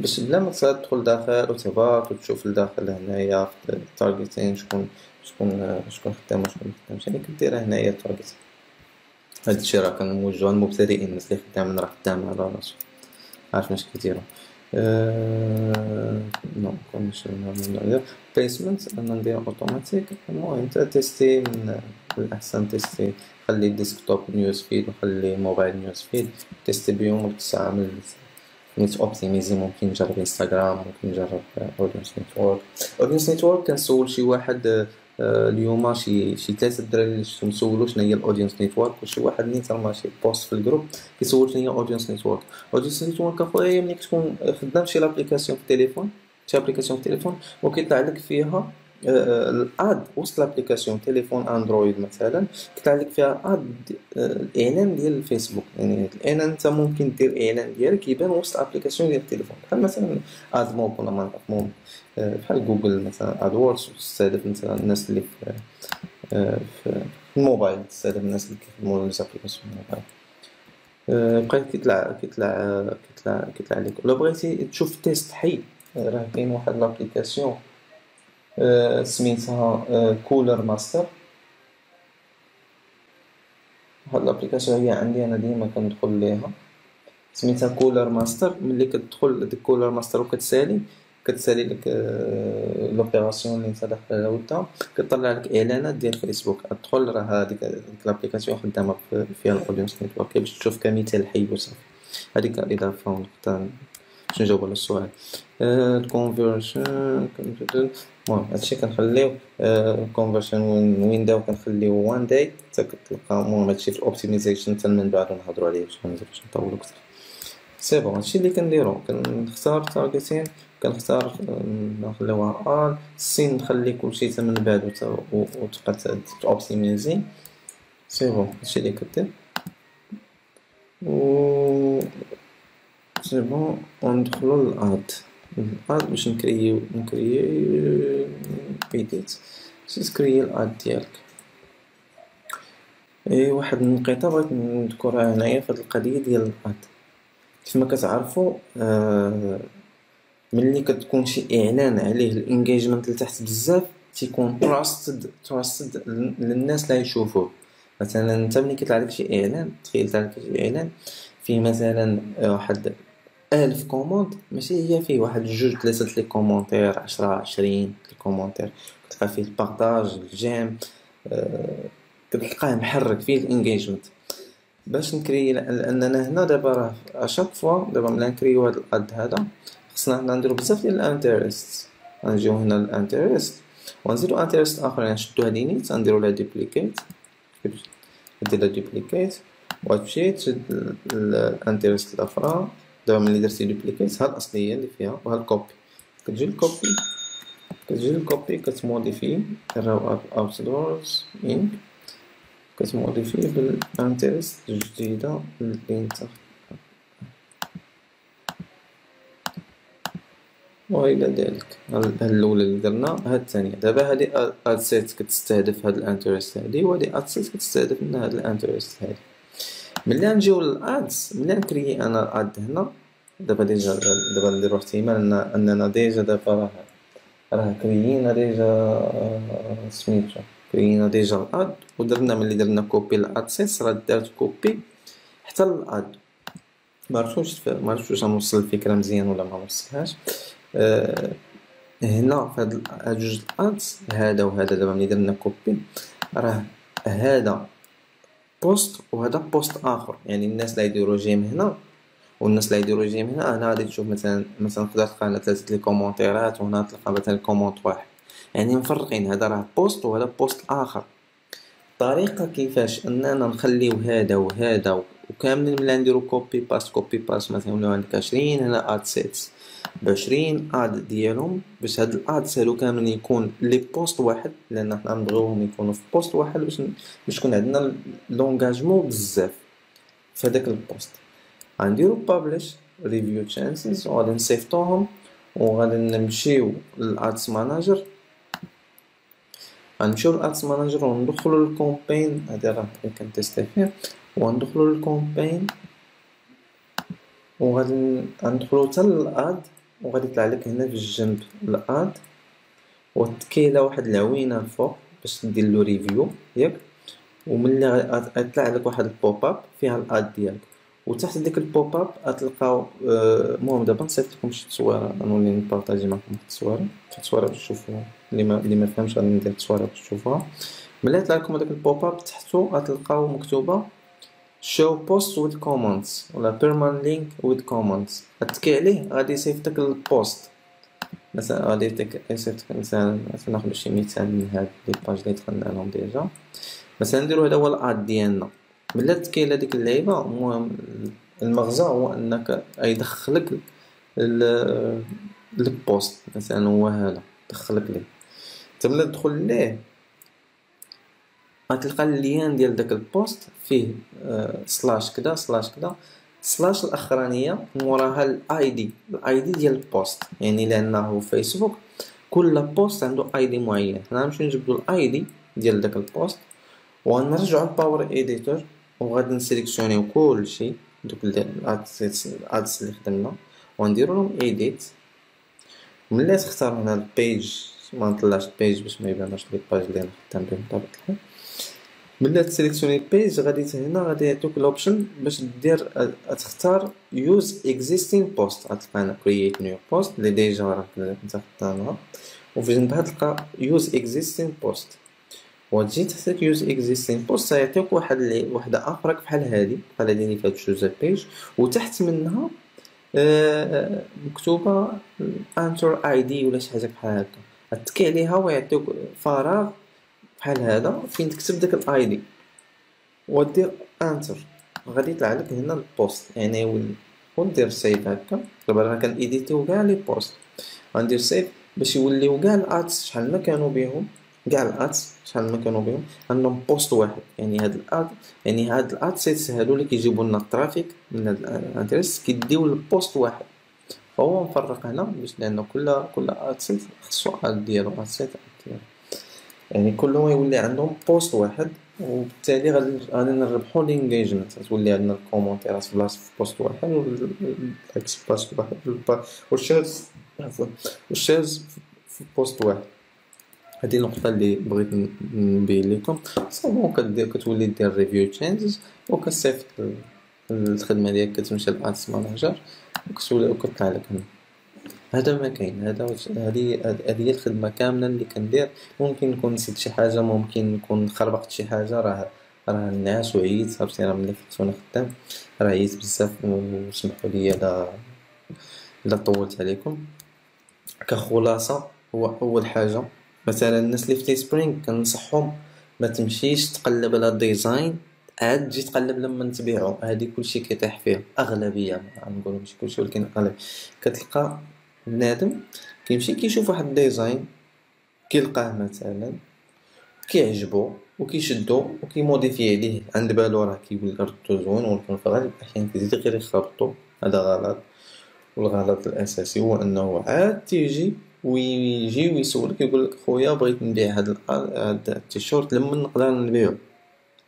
باش بلا ما تدخل داخل وتهبط وتشوف لداخل هنايا في التارجيتين شكون خدام وشكون مخدامش يعني كديرها هنايا التارجيت. هاد الشي راه كنوجهو للمبتدئين الناس اللي خدامين راه خدامين على راسو عارف واش كيديروا. نو كنمشيو نعملو بليسمنت انا ندير اوتوماتيك. المهم انت تيستي من الاحسن تيستي خلي ديسكتوب نيوز فيد وخلي موبايل نيوز فيد تيستي بيهم وتستعمل نيت اوبتيميزي. ممكن نجرب انستغرام ممكن نجرب اودينس نيتورك. اودينس نيتورك كنسول شي واحد اليوم شي 3 الدراري اللي شفتهم سولوا شنو هي الاودينس نيتورك وشي واحد نيت راه ماشي بوست في الجروب كيسول شنو هي اودينس نيتورك. اودينس نيتورك اخويا ملي كتكون خدام شي لابليكاسيون في التليفون شي ابليكاسيون في التليفون وكيطلع لك فيها الاد وسط لابليكاسيون تليفون اندرويد مثلا كيطلع لك فيها اد الاعلان ديال الفيسبوك يعني الاعلان انت ممكن دير اعلان ديالك يبان وسط ابليكاسيون ديال التليفون بحال مثلا اد موب ولا ما نعرف موب بحال جوجل مثلا ادوردز تستهدف مثلا الناس اللي في الموبايل تستهدف الناس اللي كيخدموا لي زابليكاسيون الموبايل. بقى كيطلع لك. ولا بغيتي تشوف تيست حي راه كاين واحد لابليكاسيون سميتها كولر ماستر. هاد لابليكاسيون هي عندي انا ديما كندخل ليها سميتها كولر ماستر. ملي كتدخل ديك كولر ماستر كتسالي لك لوبيراسيون اللي انت داخل لها كطلع لك اعلانات ديال فيسبوك ادخل راه هذيك لابليكاسيون خدامه فيها الاودينس نيتورك باش تشوف كمثال حي وصافي. هذيك الاضافه ونقدر باش نجاوب على السؤال. الكونفرشن المهم هادشي كنخليو كونفرشن ويندو كنخليو وان داي حتى كتلقى. المهم هادشي في الاوبتيمايزيشن حتى من بعد نهضروا عليه باش مانزيدوش نطولوا كثر. سي بون هادشي اللي كنديرو كنختار تارجيتين كنختار نخليوها السين نخلي كلشي حتى من بعد وتبقى اوبتيمايزي. سي بون هادشي اللي كدير و سي بون وندخلو للاد باش نكريو ايديت تكري الاد ديالك. واحد النقيطة بغيت نذكرها هنايا في هاد القضية ديال الاد. كيفما كتعرفو ملي كتكون شي اعلان عليه الانجيجمنت لتحت بزاف تيكون تراستد للناس لا يشوفوه. مثلا انت ملي كيطلع لك شي اعلان، تخيل طلع لك شي اعلان فيه مثلا واحد 1000 كوموند، ماشي هي فيه واحد 2-3 لي كومونتير 10-20 لي كومونتير، كتلقى فيه البارطاج الجيم، كتلقاه محرك فيه الانجيجمنت. باش نكري لاننا هنا دابا راه اشاك فوا دابا ملي نكريو هاد الاد هذا خصنا هنا نديرو بزاف ديال الانترست. غنجيو هنا الانترست ونزيدو انترست اخرين، نشدو هادي نيت نديرو لها دوبليكيت، ندير لها دوبليكيت وغتمشي تشد الانترست الاخرى. دابا ملي درتي دوبليكيت ها الاصليه اللي فيها وها الكوبي، كتجي الكوبي كتموديفي راو اوتدورز ان، كتموديفي بالانترست الجديده اللي انت وإلى ذلك. هاد الأولى اللي درنا، هاد الثانية. دابا هادي اد سيت كتستهدف هاد الانترست هادي، وهادي اد سيت كتستهدف من هاد الانترست هادي. ملي نجيو للادز، ملي نكري انا الاد هنا دابا ديجا، دابا نديرو احتمال اننا ديجا دابا راه كريينا ديجا سميتو كريينا ديجا الاد، ودرنا ملي درنا كوبي الاد سيت راه دارت كوبي حتى للاد. معرفتش غنوصل الفكرة مزيان ولا ما نوصلهاش. هنا في هاد جوج الادز هذا وهذا، دابا ملي درنا كوبي راه هذا بوست وهذا بوست اخر، يعني الناس اللي يديروا جيم هنا والناس اللي يديروا جيم هنا غادي تشوف مثلا تقدر تلقى هنا 3 لي كومونتيرات وهنا تلقى مثلا كومونت واحد، يعني مفرقين. هذا راه بوست وهذا بوست اخر. الطريقه كيفاش اننا نخليو هذا وهذا وكاملين ملي نديرو كوبي باست مثلا ولا عندك 20 هنا اد سيتس ب20 اد ديالهم، باش هاد الادز هادو كاملين يكون لي بوست واحد، لان حنا نبغيوهم يكونوا في بوست واحد باش يكون عندنا لونغاجمون بزاف في هذاك البوست. غنديرو بابليش ريفيو تشانسز وغادي نصيفطوهم وغادي نمشيو للادز ماناجر. غنمشيو للادز ماناجر وندخلو للكومبين، هادي راه كنتيستي فيه، وندخلو للكومبين وغادي ندخلو حتى للاد، وغادي يطلع لك هنا في الجنب الاد وتكايله واحد العوينه الفوق باش دير له ريفيو ياك. وملي غيطلع لك واحد البوب اب فيها الاد ديالك، وتحت ديك البوب اب غتلقاو المهم دابا نصيفط لكم شي تصويره، غنولي نبارطاجي معكم التصويره باش تشوفوها. اللي ما فهمش غادي ندير التصويره باش تشوفوها. ملي يطلع لكم هذاك البوب اب تحتو غتلقاو مكتوبه show post with comments ولا permanent link with comments. غتكي عليه غادي يصيفطك البوست. مثلا غادي يصيفطك مثلا ناخذ شي مثال من هاد لي باج اللي دخلنا لهم ديجا. مثلا نديرو هذا هو الاد ديالنا. ملي تكاين هذيك اللعيبه، المهم المغزى هو انك يدخلك البوست مثلا هو هذا دخلك ليه. انت ملي تدخل ليه غتلقى اللين ديال داك البوست فيه سلاش كذا سلاش كذا سلاش الاخرانيه موراها الاي دي ديال البوست، يعني لانه فيسبوك كل بوست عنده اي دي معين. حنا غنمشيو نجبدو الاي دي ديال داك البوست ونرجعو لباور اديتور وغادي نسيليكسيونيو كلشي دوك الادس اللي خدمنا ونديرو لهم ايديت. ملي تختار هنا البيج، ما نطلعش البيج باش ما يبانش لي الباج اللي خدام بهم بطبيعه الحال. ملي تسيليكسيوني البيج غادي هنا غادي يعطيوك الاوبشن باش دير تختار يوز اكزيستين بوست. غتلقى هنا كرييت نيو بوست اللي ديجا راه كنت خدامها، وفي جنبها تلقى يوز اكزيستين بوست وتجي تحت يوز اكزيستين بوست يعطيوك وحده اخرى بحال هذه اللي فيها جوج بيج، وتحت منها مكتوبه انتر اي دي ولا شي حاجه بحال هكا. تكي عليها ويعطيوك فراغ بحال هذا فين تكتب داك الاي دي ودير انتر، غادي يطلع لك هنا البوست يعني. وندير سيف هكا. دابا انا كنيديتيو كاع لي بوست، غندير سيف باش يوليو كاع الادس شحال ما كانوا بهم كاع الادز شحال ما كانوا بهم عندهم بوست واحد. يعني هاد الاد، يعني هاد الاد سيتس هادو اللي كيجيبوا لنا الترافيك من هاد الانتريس كيديو لبوست واحد. فهو مفرق هنا باش لان كل اد سيت خصو اد ديالو، اد سيت ديالو، يعني كلهم يولي عندهم بوست واحد. وبالتالي غادي نربحو الانجيجمنت، تولي عندنا الكومونتيرات في بلاصه في بوست واحد، والاكس في بلاصه واحد، والشيرز عفوا والشيرز في بوست واحد. هذه النقطة اللي بغيت نبين لكم. صافي كتولي دير ريفيو تشينجز وكتصيفط الخدمة ديالك، كتمشي للادس ماناجر وكطلع لك هنا. هذا ما كاين، هذه هي الخدمة كاملة اللي كندير. ممكن نكون نسيت شي حاجة، ممكن نكون خربقت شي حاجة، راه النعاس وعييت صافي، راه ملي فقت وانا خدام راه عييت بزاف، وسمحوا لي الا طولت عليكم. كخلاصة، هو أول حاجة مثلا الناس اللي في تي سبرينغ كنصحهم ما تمشيش تقلب على ديزاين عاد تجي تقلب لما تبيعو، هادي كلشي كيطيح فيها اغلبيه، غنقولو ماشي كلشي ولكن اغلبيه. كتلقى بنادم كيمشي كيشوف واحد الديزاين، كيلقاه مثلا كيعجبو وكيشدو وكيموديفي عليه، عند بالو راه كيولي ردو زوين، ولكن في غالب الاحيان كيزيد غير يخربطو. هذا غلط. والغلط الاساسي هو انه عاد تيجي ويجي ويسولك يقول لك خويا بغيت نبيع هاد التيشيرت لما نقدر نبيعو.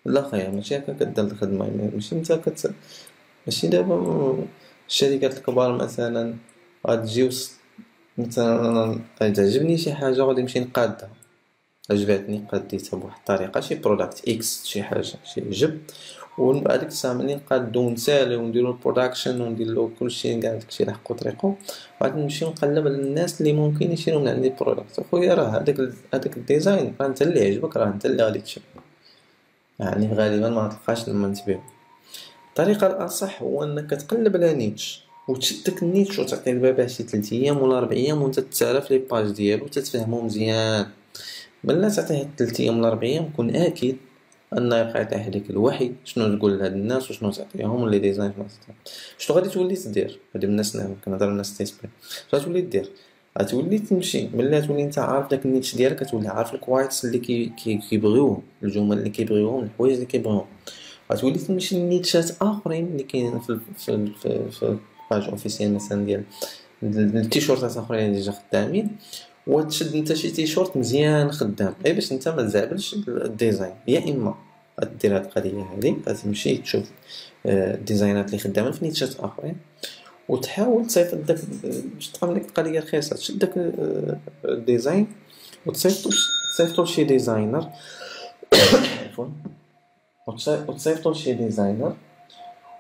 لا خير، ماشي هكا كدير الخدمه. ماشي انت ماشي دابا الشركات الكبار مثلا غتجي مثلا انا تعجبني شي حاجه غادي نمشي نقادها، عجبتني قديتها بواحد الطريقه، شي بروداكت اكس، شي حاجه شي عجب، ومن بعد ديك الساعه ملي نقادو ونساليو ونديرو البرودكشن ونديرو كلشي كاع داكشي لحقو طريقو، غادي نمشيو نقلب على الناس اللي ممكن يشريو من عندي البروداكت. اخويا راه هذاك الديزاين راه انت اللي عجبك، راه انت اللي غادي تشري، يعني غالبا ما تلقاش لما تبيع. الطريقه الاصح هو انك تقلب على نيتش وتشد داك النيتش وتعطيه البابا شي 3 ايام ولا 4 ايام وانت تعرف لي باج ديالو تتفهمو مزيان. ملي تعطيه 3 ايام ولا 4 ايام كون اكيد ان يقع عليك الوحي شنو تقول لهاد الناس وشنو تعطيهم لي ديزاين شنو تعطيهم. شنو غادي تولي تدير؟ هادي الناس كنهضر الناس تيسبري، شنو غتولي دير؟ غتولي تمشي ملي تولي انت عارف داك النيتش ديالك، كتولي عارف الكوايتس اللي كيبغيوهم، الجمل اللي كيبغيوهم، الحوايج اللي كيبغيوهم. غتولي تمشي لنيتشات اخرين اللي كاينين في الباج اوفيسيال مثلا ديال التيشورتات اخرين اللي ديجا خدامين، وتشد انت شي تيشورت مزيان خدام غير باش انت ما تزعبلش الديزاين. يا اما غدير هاد القضيه هادي، غتمشي تشوف الديزاينات اللي خدامه في نيتشات اخرين وتحاول تصيفط داك باش تبقى لك القضيه رخيصه. تشد داك الديزاين وتصيفطو لشي ديزاينر عفوا، وتصيفطو لشي ديزاينر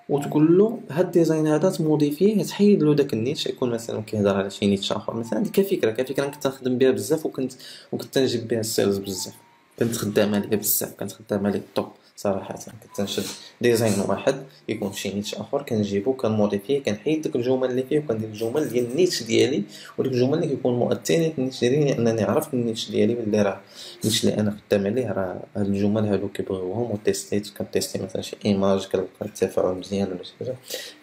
وتقول له هاد الديزاين هذا تموديفيه، تحيد له داك النيتش، يكون مثلا كيهضر على شي نيتش اخر مثلا. ديك كفكره كنت نخدم بها بزاف، وكنت نجيب بها السيلز بزاف، كنت خدامه عليه بزاف، كنت خدامه عليه الطوب صراحه. كنت نشد ديزاين واحد يكون شي نيتش اخر، كنجيبو كنموديفيه، كنحيد ديك الجمل اللي فيه وكندير الجمل ديال النيتش ديالي، وديك الجمل اللي كيكون مؤثرين في النيتش ديالي، لانني عرفت النيتش ديالي باللي راه النيتش اللي انا خدام عليه راه هاد الجمل هادو كيبغيوهم. وتيستيت كنتيستي مثلا شي ايماج كنلقى التفاعل مزيان ولا شي حاجه،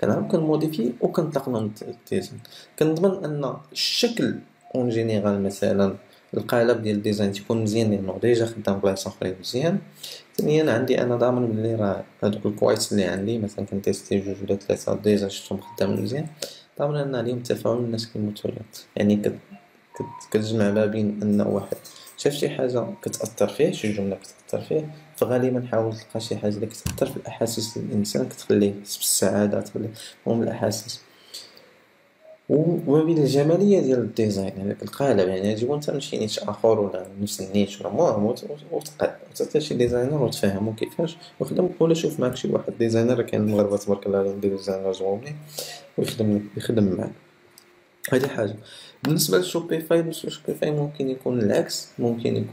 كنعرف كنموديفي وكنطلق لهم الديزاين. كنضمن ان الشكل اون جينيرال مثلا القالب ديال الديزاين تيكون مزيان لانه ديجا خدام بلايص اخرين مزيان. ثانيا عندي انا ضامن بلي راه هادوك الكوايتس اللي عندي مثلا كنتيستي جوج ولا ثلاثه ديجا شفتهم خدامين مزيان، ضامن ان عليهم تفاعل الناس كيموتوا ليهم. يعني كتجمع ما بين ان واحد شاف شي حاجه كتاثر فيه، شي جمله كتاثر فيه، فغالبا حاول تلقى شي حاجه اللي كتاثر في الاحاسيس ديال الانسان، كتخليه يحس بالسعاده، تخليه من الاحاسيس. وما بين الجماليه ديال الديزاين هذاك القالب، يعني تجيبو انت من شي نيتش اخر ولا نفس النيتش ولا المهم وتعطي شي ديزاينر وتفهمو كيفاش وخدم، ولا شوف معاك شي واحد ديزاينر، كاين المغاربه تبارك الله عليهم ديال ديزاينر زوينين ويخدم معاك. هذه حاجة. بالنسبة لشوبيفاي، ممكن يكون العكس، ممكن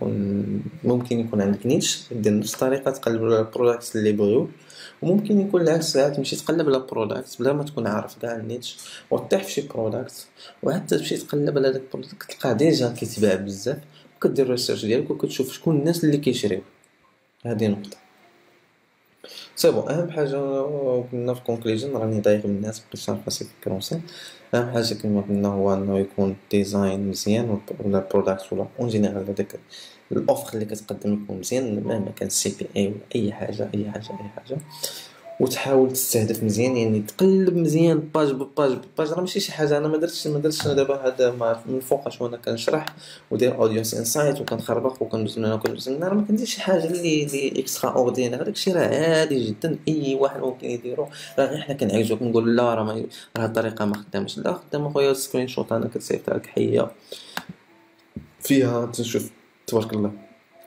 يكون عندك نيتش دير نفس الطريقة تقلب على البروداكتس اللي بغيو، وممكن يكون العكس، ساعات تمشي تقلب على بروداكت بلا ما تكون عارف كاع النيتش وتطيح في شي بروداكت، وحتى تمشي تقلب على داك البروداكت تلقاه ديجا كيتباع بزاف، وكدير الريسيرش ديالك وكتشوف شكون الناس اللي كيشريو. هذه نقطة. سي بون. اهم حاجه قلنا في كونكليجن، راني داير من الناس مبقيتش عارف راسي في الكروسين. اهم حاجه كما قلنا هو انه يكون ديزاين مزيان، ولا بروداكت ولا اون جينيرال هذاك الاوفر اللي كتقدم يكون مزيان، مهما كان السي بي اي ولا اي حاجه اي حاجه اي حاجه. وتحاول تستهدف مزيان، يعني تقلب مزيان باج بباج بباج. راه ماشي شي حاجه، انا ما درتش أنا دابا هذا من فوقاش وانا كنشرح ودير اودينس انسايت وكنخربق وكندوز من هنا وكندوز من هنا. راه ما كنديرش شي حاجه اللي اكسترا اوردينير. داكشي راه عادي جدا، اي واحد ممكن يديرو. راه غير حنا كنعيشو كنقول لا راه راه الطريقه ما خدامش. لا خدام اخويا، سكرين شوت انا كتصيفط لك حيه فيها تشوف تبارك الله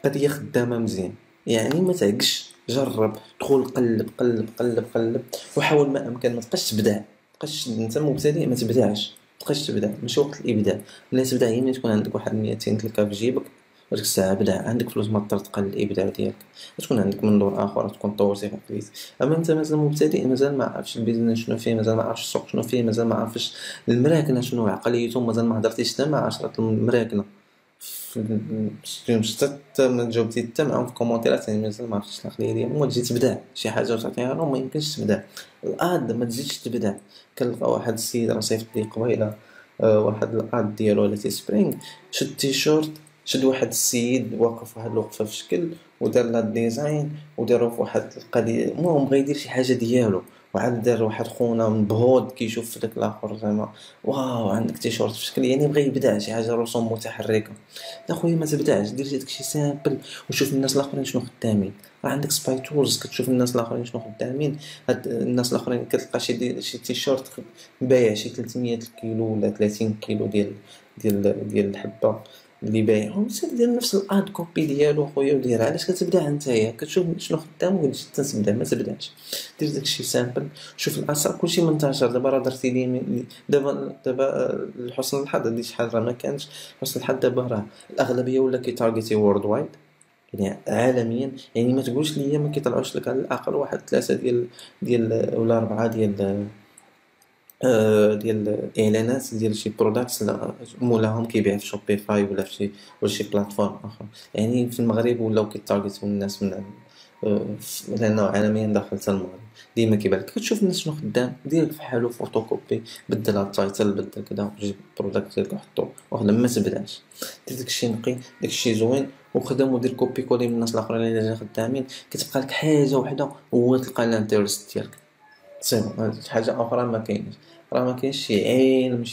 قضيه خدامه مزيان. يعني ما تعقش، جرب، دخل قلب قلب قلب قلب، وحاول ما امكن ما تبقاش تبدع. تبقاش انت مبتدئ ما تبدعش، تبقاش تبدع، ماشي وقت الابداع. ملي تبدع هي ملي تكون عندك واحد 200 تلقى في جيبك هذيك الساعه بدا عندك فلوس ما تقدر تقلل الابداع ديالك. تكون عندك منظور اخر، تكون طورتي في الحديث. اما انت مازال مبتدئ، مازال ما عرفش البيزنس شنو فيه، مازال ما عرفش السوق شنو فيه، مازال ما عرفش المراكنه شنو عقليتهم، مازال ما هضرتيش حتى مع 10 المراكنه حتى ما جاوبتي حتى معاهم في كومونتيرات. يعني مازال ما عرفتش العقليه ديالهم، وتجي تبدع شي حاجه وتعطيها لهم. ما يمكنش تبدع الاد ما تزيدش تبدع. كنلقى واحد السيد راه صيفط لي قبيله واحد الاد ديالو على تي سبرينغ، شد تيشورت، شد واحد السيد واقف واحد الوقفه في شكل، ودار لا ديزاين ودارو في واحد القضيه. المهم بغا يدير شي حاجه ديالو، وعاد دار واحد خونا مبهود كيشوف في داك الاخر زعما واو عندك تيشورت في شكل. يعني بغا يبدع شي حاجه رسوم متحركه. لا خويا ما تبدعش، دير داكشي سامبل وشوف الناس الاخرين شنو خدامين. راه عندك سباي تولز كتشوف الناس الاخرين شنو خدامين. هاد الناس الاخرين كتلقى شي تيشورت بايع شي 300 كيلو ولا 30 كيلو ديال الحبه اللي بايعهم. سير دير نفس الاد كوبي ديالو خويا وديرها. علاش كتبدا نتايا؟ كتشوف شنو خدام وتجي تبدا. ما تبداش، دير داكشي سامبل. شوف الاسعار كلشي منتشر دابا. راه درتي لي دابا لحسن الحظ هادي شحال راه ما كانش. حسن الحظ دابا راه الاغلبيه ولا كيتارجيتي وورد وايد، يعني عالميا. يعني ما تقولش ليا ما كيطلعوش لك على الاقل واحد ثلاثه ديال ولا اربعه ديال الاعلانات ديال شي بروداكتس مولاهم كيبيع في شوبيفاي ولا في شي ولا شي بلاتفورم اخر. يعني في المغرب ولاو كيتارجيتو الناس من لانه عالميا داخل حتى المغرب. ديما كيبان لك كتشوف الناس شنو خدام، دير بحالو فوتوكوبي، بدل هاد التايتل بدل كذا، جيب البروداكت ديالك وحطو واخا ما تبداش. دير داكشي نقي، داكشي زوين وخدم، ودير كوبي كولي من الناس الاخرين اللي جا خدامين. كتبقى لك حاجه وحده هو تلقى الانترست ديالك. سير حاجة أخرى ما كاينش. راه ما كاينش شي علم،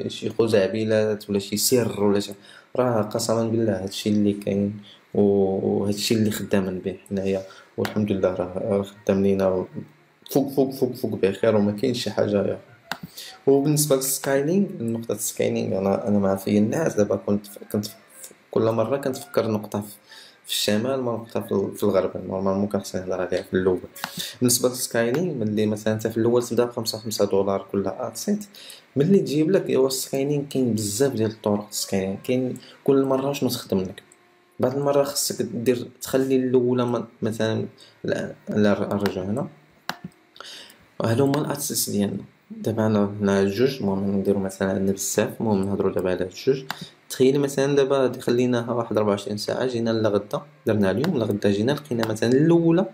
شي خزعبلات ولا شي سر ولا شي. راه قسما بالله هادشي اللي كاين، وهادشي اللي خدامين به حنايا. والحمد لله راه خدام لينا فوق فوق فوق فوق بخير، وما كاينش شي حاجة يا. وبالنسبة للسكايلينغ، نقطة السكايلينغ، أنا مع في الناس دابا. كنت كل مرة كنتفكر نقطة في الشمال ما نقطة في الغرب. نورمالمون كان خصني نهضر عليها في الأول. بالنسبة للسكايلينغ، ملي مثلا انت في الأول تبدا ب5 دولار كل ادسيت، ملي تجيب لك هو السكايلينغ كاين بزاف ديال الطرق. السكايلينغ كاين كل مرة شنو تخدم لك. بعض المرة خصك دير تخلي الأولى مثلا. لا نرجعو هنا، هادو هما الاساس ديالنا. دابا انا جوج، المهم نديرو مثلا عندنا بزاف، المهم نهضرو دابا على جوج. تخيلي مثلا دابا خليناها واحد 24 ساعه، جينا لغدا درنا اليوم لغدا، جينا لقينا مثلا الاولى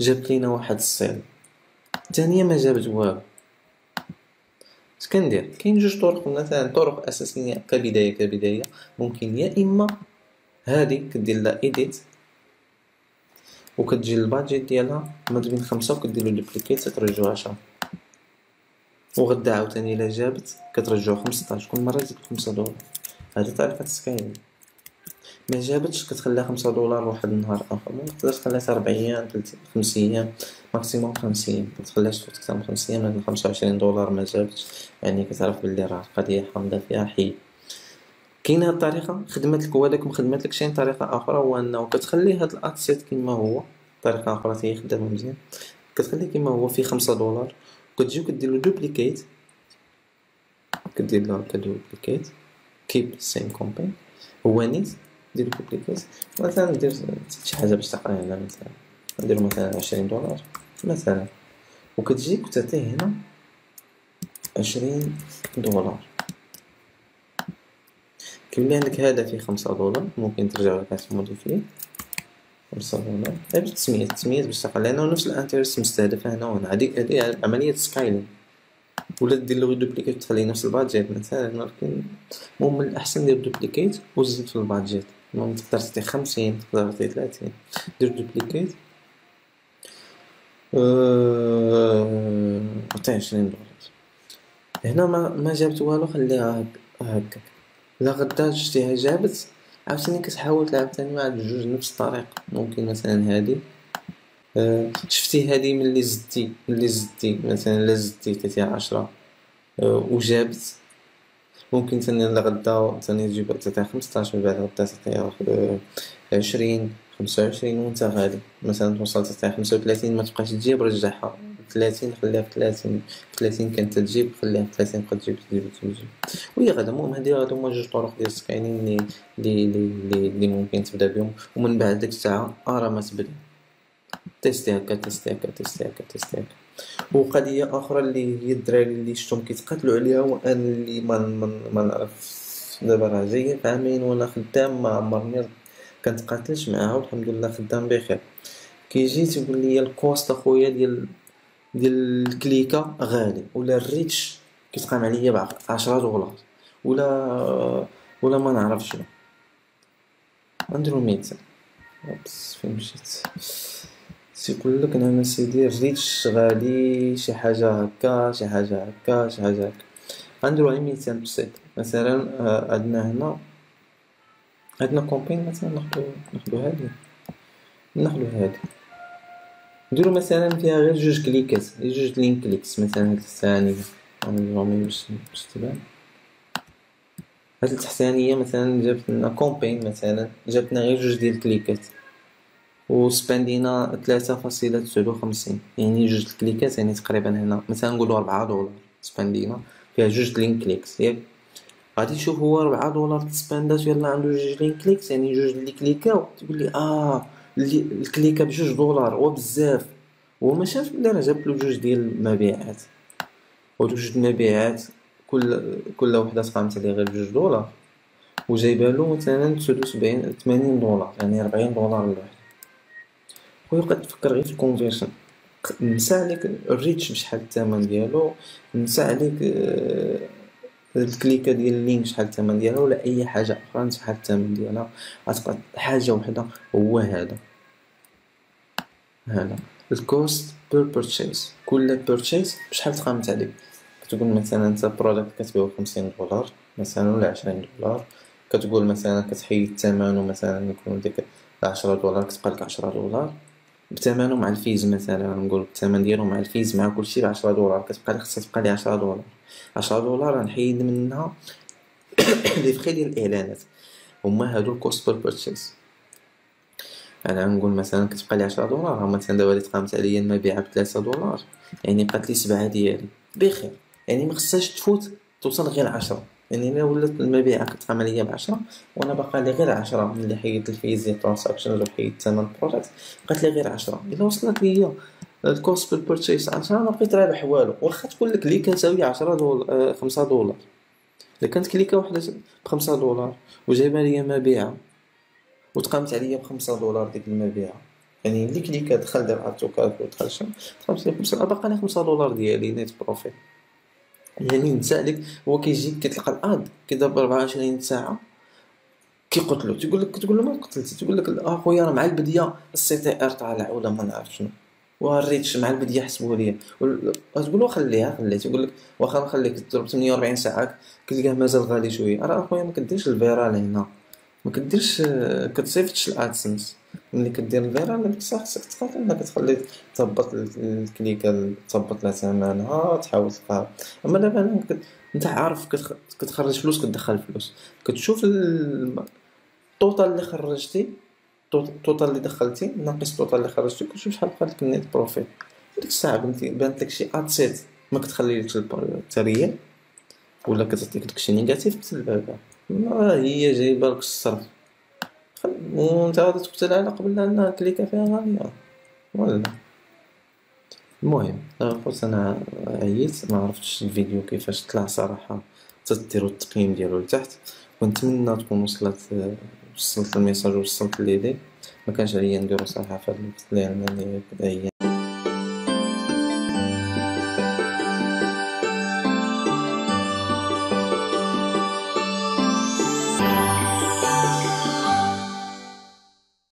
جابت لينا واحد الصيد، الثانيه ما جابت والو. اش كندير؟ كاين جوج طرق مثلا، طرق اساسيه كبدايه. ممكن يا اما هادي كدير لها ايديت وكتجي البادجيت ديالها ما بين 5 وكديرو دوبليكيت ترجعو 10، وغدا عاوتاني الا جابت كترجعو 15. كل مره تزيد 5 دولار. هذه طريقه السكايل. ما جابتش كتخليها 5 دولار واحد النهار اخر. ما تقدرش تخليها 4 ايام 5 ايام ماكسيموم 50. ما تخليهاش تفوت اكثر من 5 ايام، لان 25 دولار ما جابتش يعني كتعرف باللي راه القضيه حامضه فيها حي. كاينه هاد الطريقه خدمت لك، ولكن ما خدمت لكش طريقه اخرى، هو انه كتخلي هاد الادسيت كما هو. طريقه اخرى هي خدامه مزيان، كتخليه كما هو فيه 5 دولار، وكتجي وكدير له دوبليكيت. كدير له دوبليكيت كيب سيم كومبين، هو نيت دير دوبليكيت. مثلا ندير شي حاجه باش تقرا هنا، مثلا ندير مثلا 20 دولار مثلا، وكتجي وتعطيه هنا 20 دولار. كيولي عندك هذا فيه 5 دولار، ممكن ترجع لك تموديفيه 5 دولار غير التسميات باش تلقى، لانه نفس الانترست مستهدف هنا وهنا. هذه عملية سكايلين، ولا دير له دوبليكيت تخلي نفس البادجيت مثلا، ولكن من الأحسن دير دوبليكيت وزيد في البادجيت. تقدر تعطي 50، تقدر تعطي 30، دير دوبليكيت عطيه 20 دولار. هنا ما جابت والو، خليها هكاك. لا غدا شتيها جابت، عاوتاني كتحاول تلعب تاني مع الجوج نفس الطريقة. ممكن مثلا هادي شفتي هادي ملي زدتي مثلا، لا زدتي تعطيها 10 وجابت، ممكن ثاني لغدا ثاني تجيب تعطيها 15، من بعد غدا تعطيها 20 25، وانت غادي مثلا توصل تعطيها 35 ما تبقاش تجيب، رجعها 30 خليها في 30 كانت تجيب خليها في 30 بقات تجيب وهي غدا. المهم هادو هما جوج طرق ديال السكاينين اللي ممكن تبدا بهم، ومن بعد ديك الساعة راه ما تبدا تيستي هكا. وقضية أخرى اللي هي الدراري اللي شفتهم كيتقاتلوا عليها، وأنا اللي ما نعرف دابا راه جاي في عامين ولا خدام، ما عمرني كنتقاتلش معاه والحمد لله خدام بخير. كيجي تيقول لي الكوست اخويا ديال الكليكه غالي، ولا الريتش كيتقام عليا ب10 دولار، ولا ما نعرف شنو. اندروميد بس فين مشيت تيقول لك انا سيدي الريتش غالي، شي حاجه هكا. عنده غير مثال بسيط مثلا. عندنا كومبين مثلا، ناخدو هادي نديرو مثلا فيها غير جوج كليكات، جوج لين كليكس مثلا. هاد الثانية غنزومي باش تبان. هاد التحتانية مثلا جابت لنا كومبين مثلا، جابت لنا غير جوج ديال الكليكات وسباندينا 3.59، يعني جوج الكليكات يعني تقريبا هنا مثلا نقولو 4 دولار سباندينا فيها جوج لين كليكس ياك. غادي تشوف هو 4 دولار تسباندات يلا عنده جوج لين كليكس، يعني جوج اللي كليكاو. تقول لي اللي الكليكه ب2 دولار وبزاف، هو ما شاف بلي راه جابلو جوج ديال المبيعات، ودوك جوج المبيعات كل وحده تقامت عليه غير ب2 دولار، وجايبالو مثلا 79 80 دولار، يعني 40 دولار الواحد. خويا بقيت تفكر غير في الكونفيرشن، نسى عليك الريتش بشحال الثمن ديالو، نسى عليك الكليكه ديال اللينك شحال الثمن ديالها، ولا اي حاجه اخرى شحال الثمن ديالها. غتبقى حاجه وحده هو هذا الكوست بير بيرتشيز. كل بيرتشيز بشحال تقامت عليك. كتقول مثلا انت برودكت كتبيعو 50 دولار مثلا ولا 20 دولار، كتقول مثلا كتحيد الثمن مثلا يكون ديك 10 دولار، كتبقى لك 10 دولار بثمنه مع الفيز مثلا، نقول الثمن ديالو مع الفيز مع كلشي ب10 دولار، كتبقى لي خصها تبقى لي 10 دولار. 10 دولار غنحيد منها لي فخي ديال الاعلانات، هما هادو الكوست بير بيرتشيز. انا نقول مثلا كتبقى لي 10 دولار، مثلا دابا اللي تقامت عليا المبيعه ب3 دولار، يعني بقات لي 7 ديالي بخير، يعني ما خصهاش تفوت توصل غير 10. يعني الا ولات المبيعه كتقام عليا ب10 وانا باقا لي غير 10 ملي حيدت الفيز ديال ترانزاكشنز وحيدت ثمن البرودكت، بقات لي غير 10. الا وصلت ليا الكوست بالبيرتشيز 10 ما بقيت رابح والو، واخا تقول لك لي كتساوي 10 دولار 5 دولار. الا كانت كليكه وحده ب5 دولار وجايبه ليا مبيعه وتقامت عليا ب5 دولار ديك المبيعه، يعني اللي كليكا دخل دار ارتوكال ودخل شنو تقامت لي 5 باقا لي 5 دولار ديالي نيت بروفيت. يعني نسى عليك هو كيجيك كتلقى الاد كيضرب 24 ساعه كيقتلو، تقول له ما قتلتي، تقول لك اخويا راه مع البديه السي تي ار طالع ولا ما نعرف شنو، وريتش مع البديه حسبوا ليا، تقول له خليها تقول لك واخا نخليك تضرب 48 ساعه كتلقاه مازال غالي شويه. راه اخويا ما كديرش الفيرال هنا، ما كديرش كتصيفطش الادسنس. ملي كدير الفيرال ديك الساعه خصك تقاتل انك تخلي تظبط الكليكه، تظبط لها ثمنها تحاول تلقاها. اما دابا انت عارف كتخرج فلوس كتدخل فلوس، كتشوف التوتال اللي خرجتي، التوتال اللي دخلتي ناقص التوتال اللي خرجتي، كتشوف شحال بقى لك النيت بروفيت. ديك الساعه بانت لك شي ادسيت ما كتخليلكش التريال، ولا كتعطيك داكشي نيجاتيف بسببها، ما هي جايبه لك الصرف وانت غادي تقتل على قبل انها كليكه فيها غاليه ولا. المهم قلت انا عييت ما عرفتش الفيديو كيفاش طلع صراحه، تديروا التقييم ديالو لتحت، ونتمنى تكون وصلت الميساج ووصلت ليدي. مكانش عليا نديرو صراحة في هاد الوقت لأنني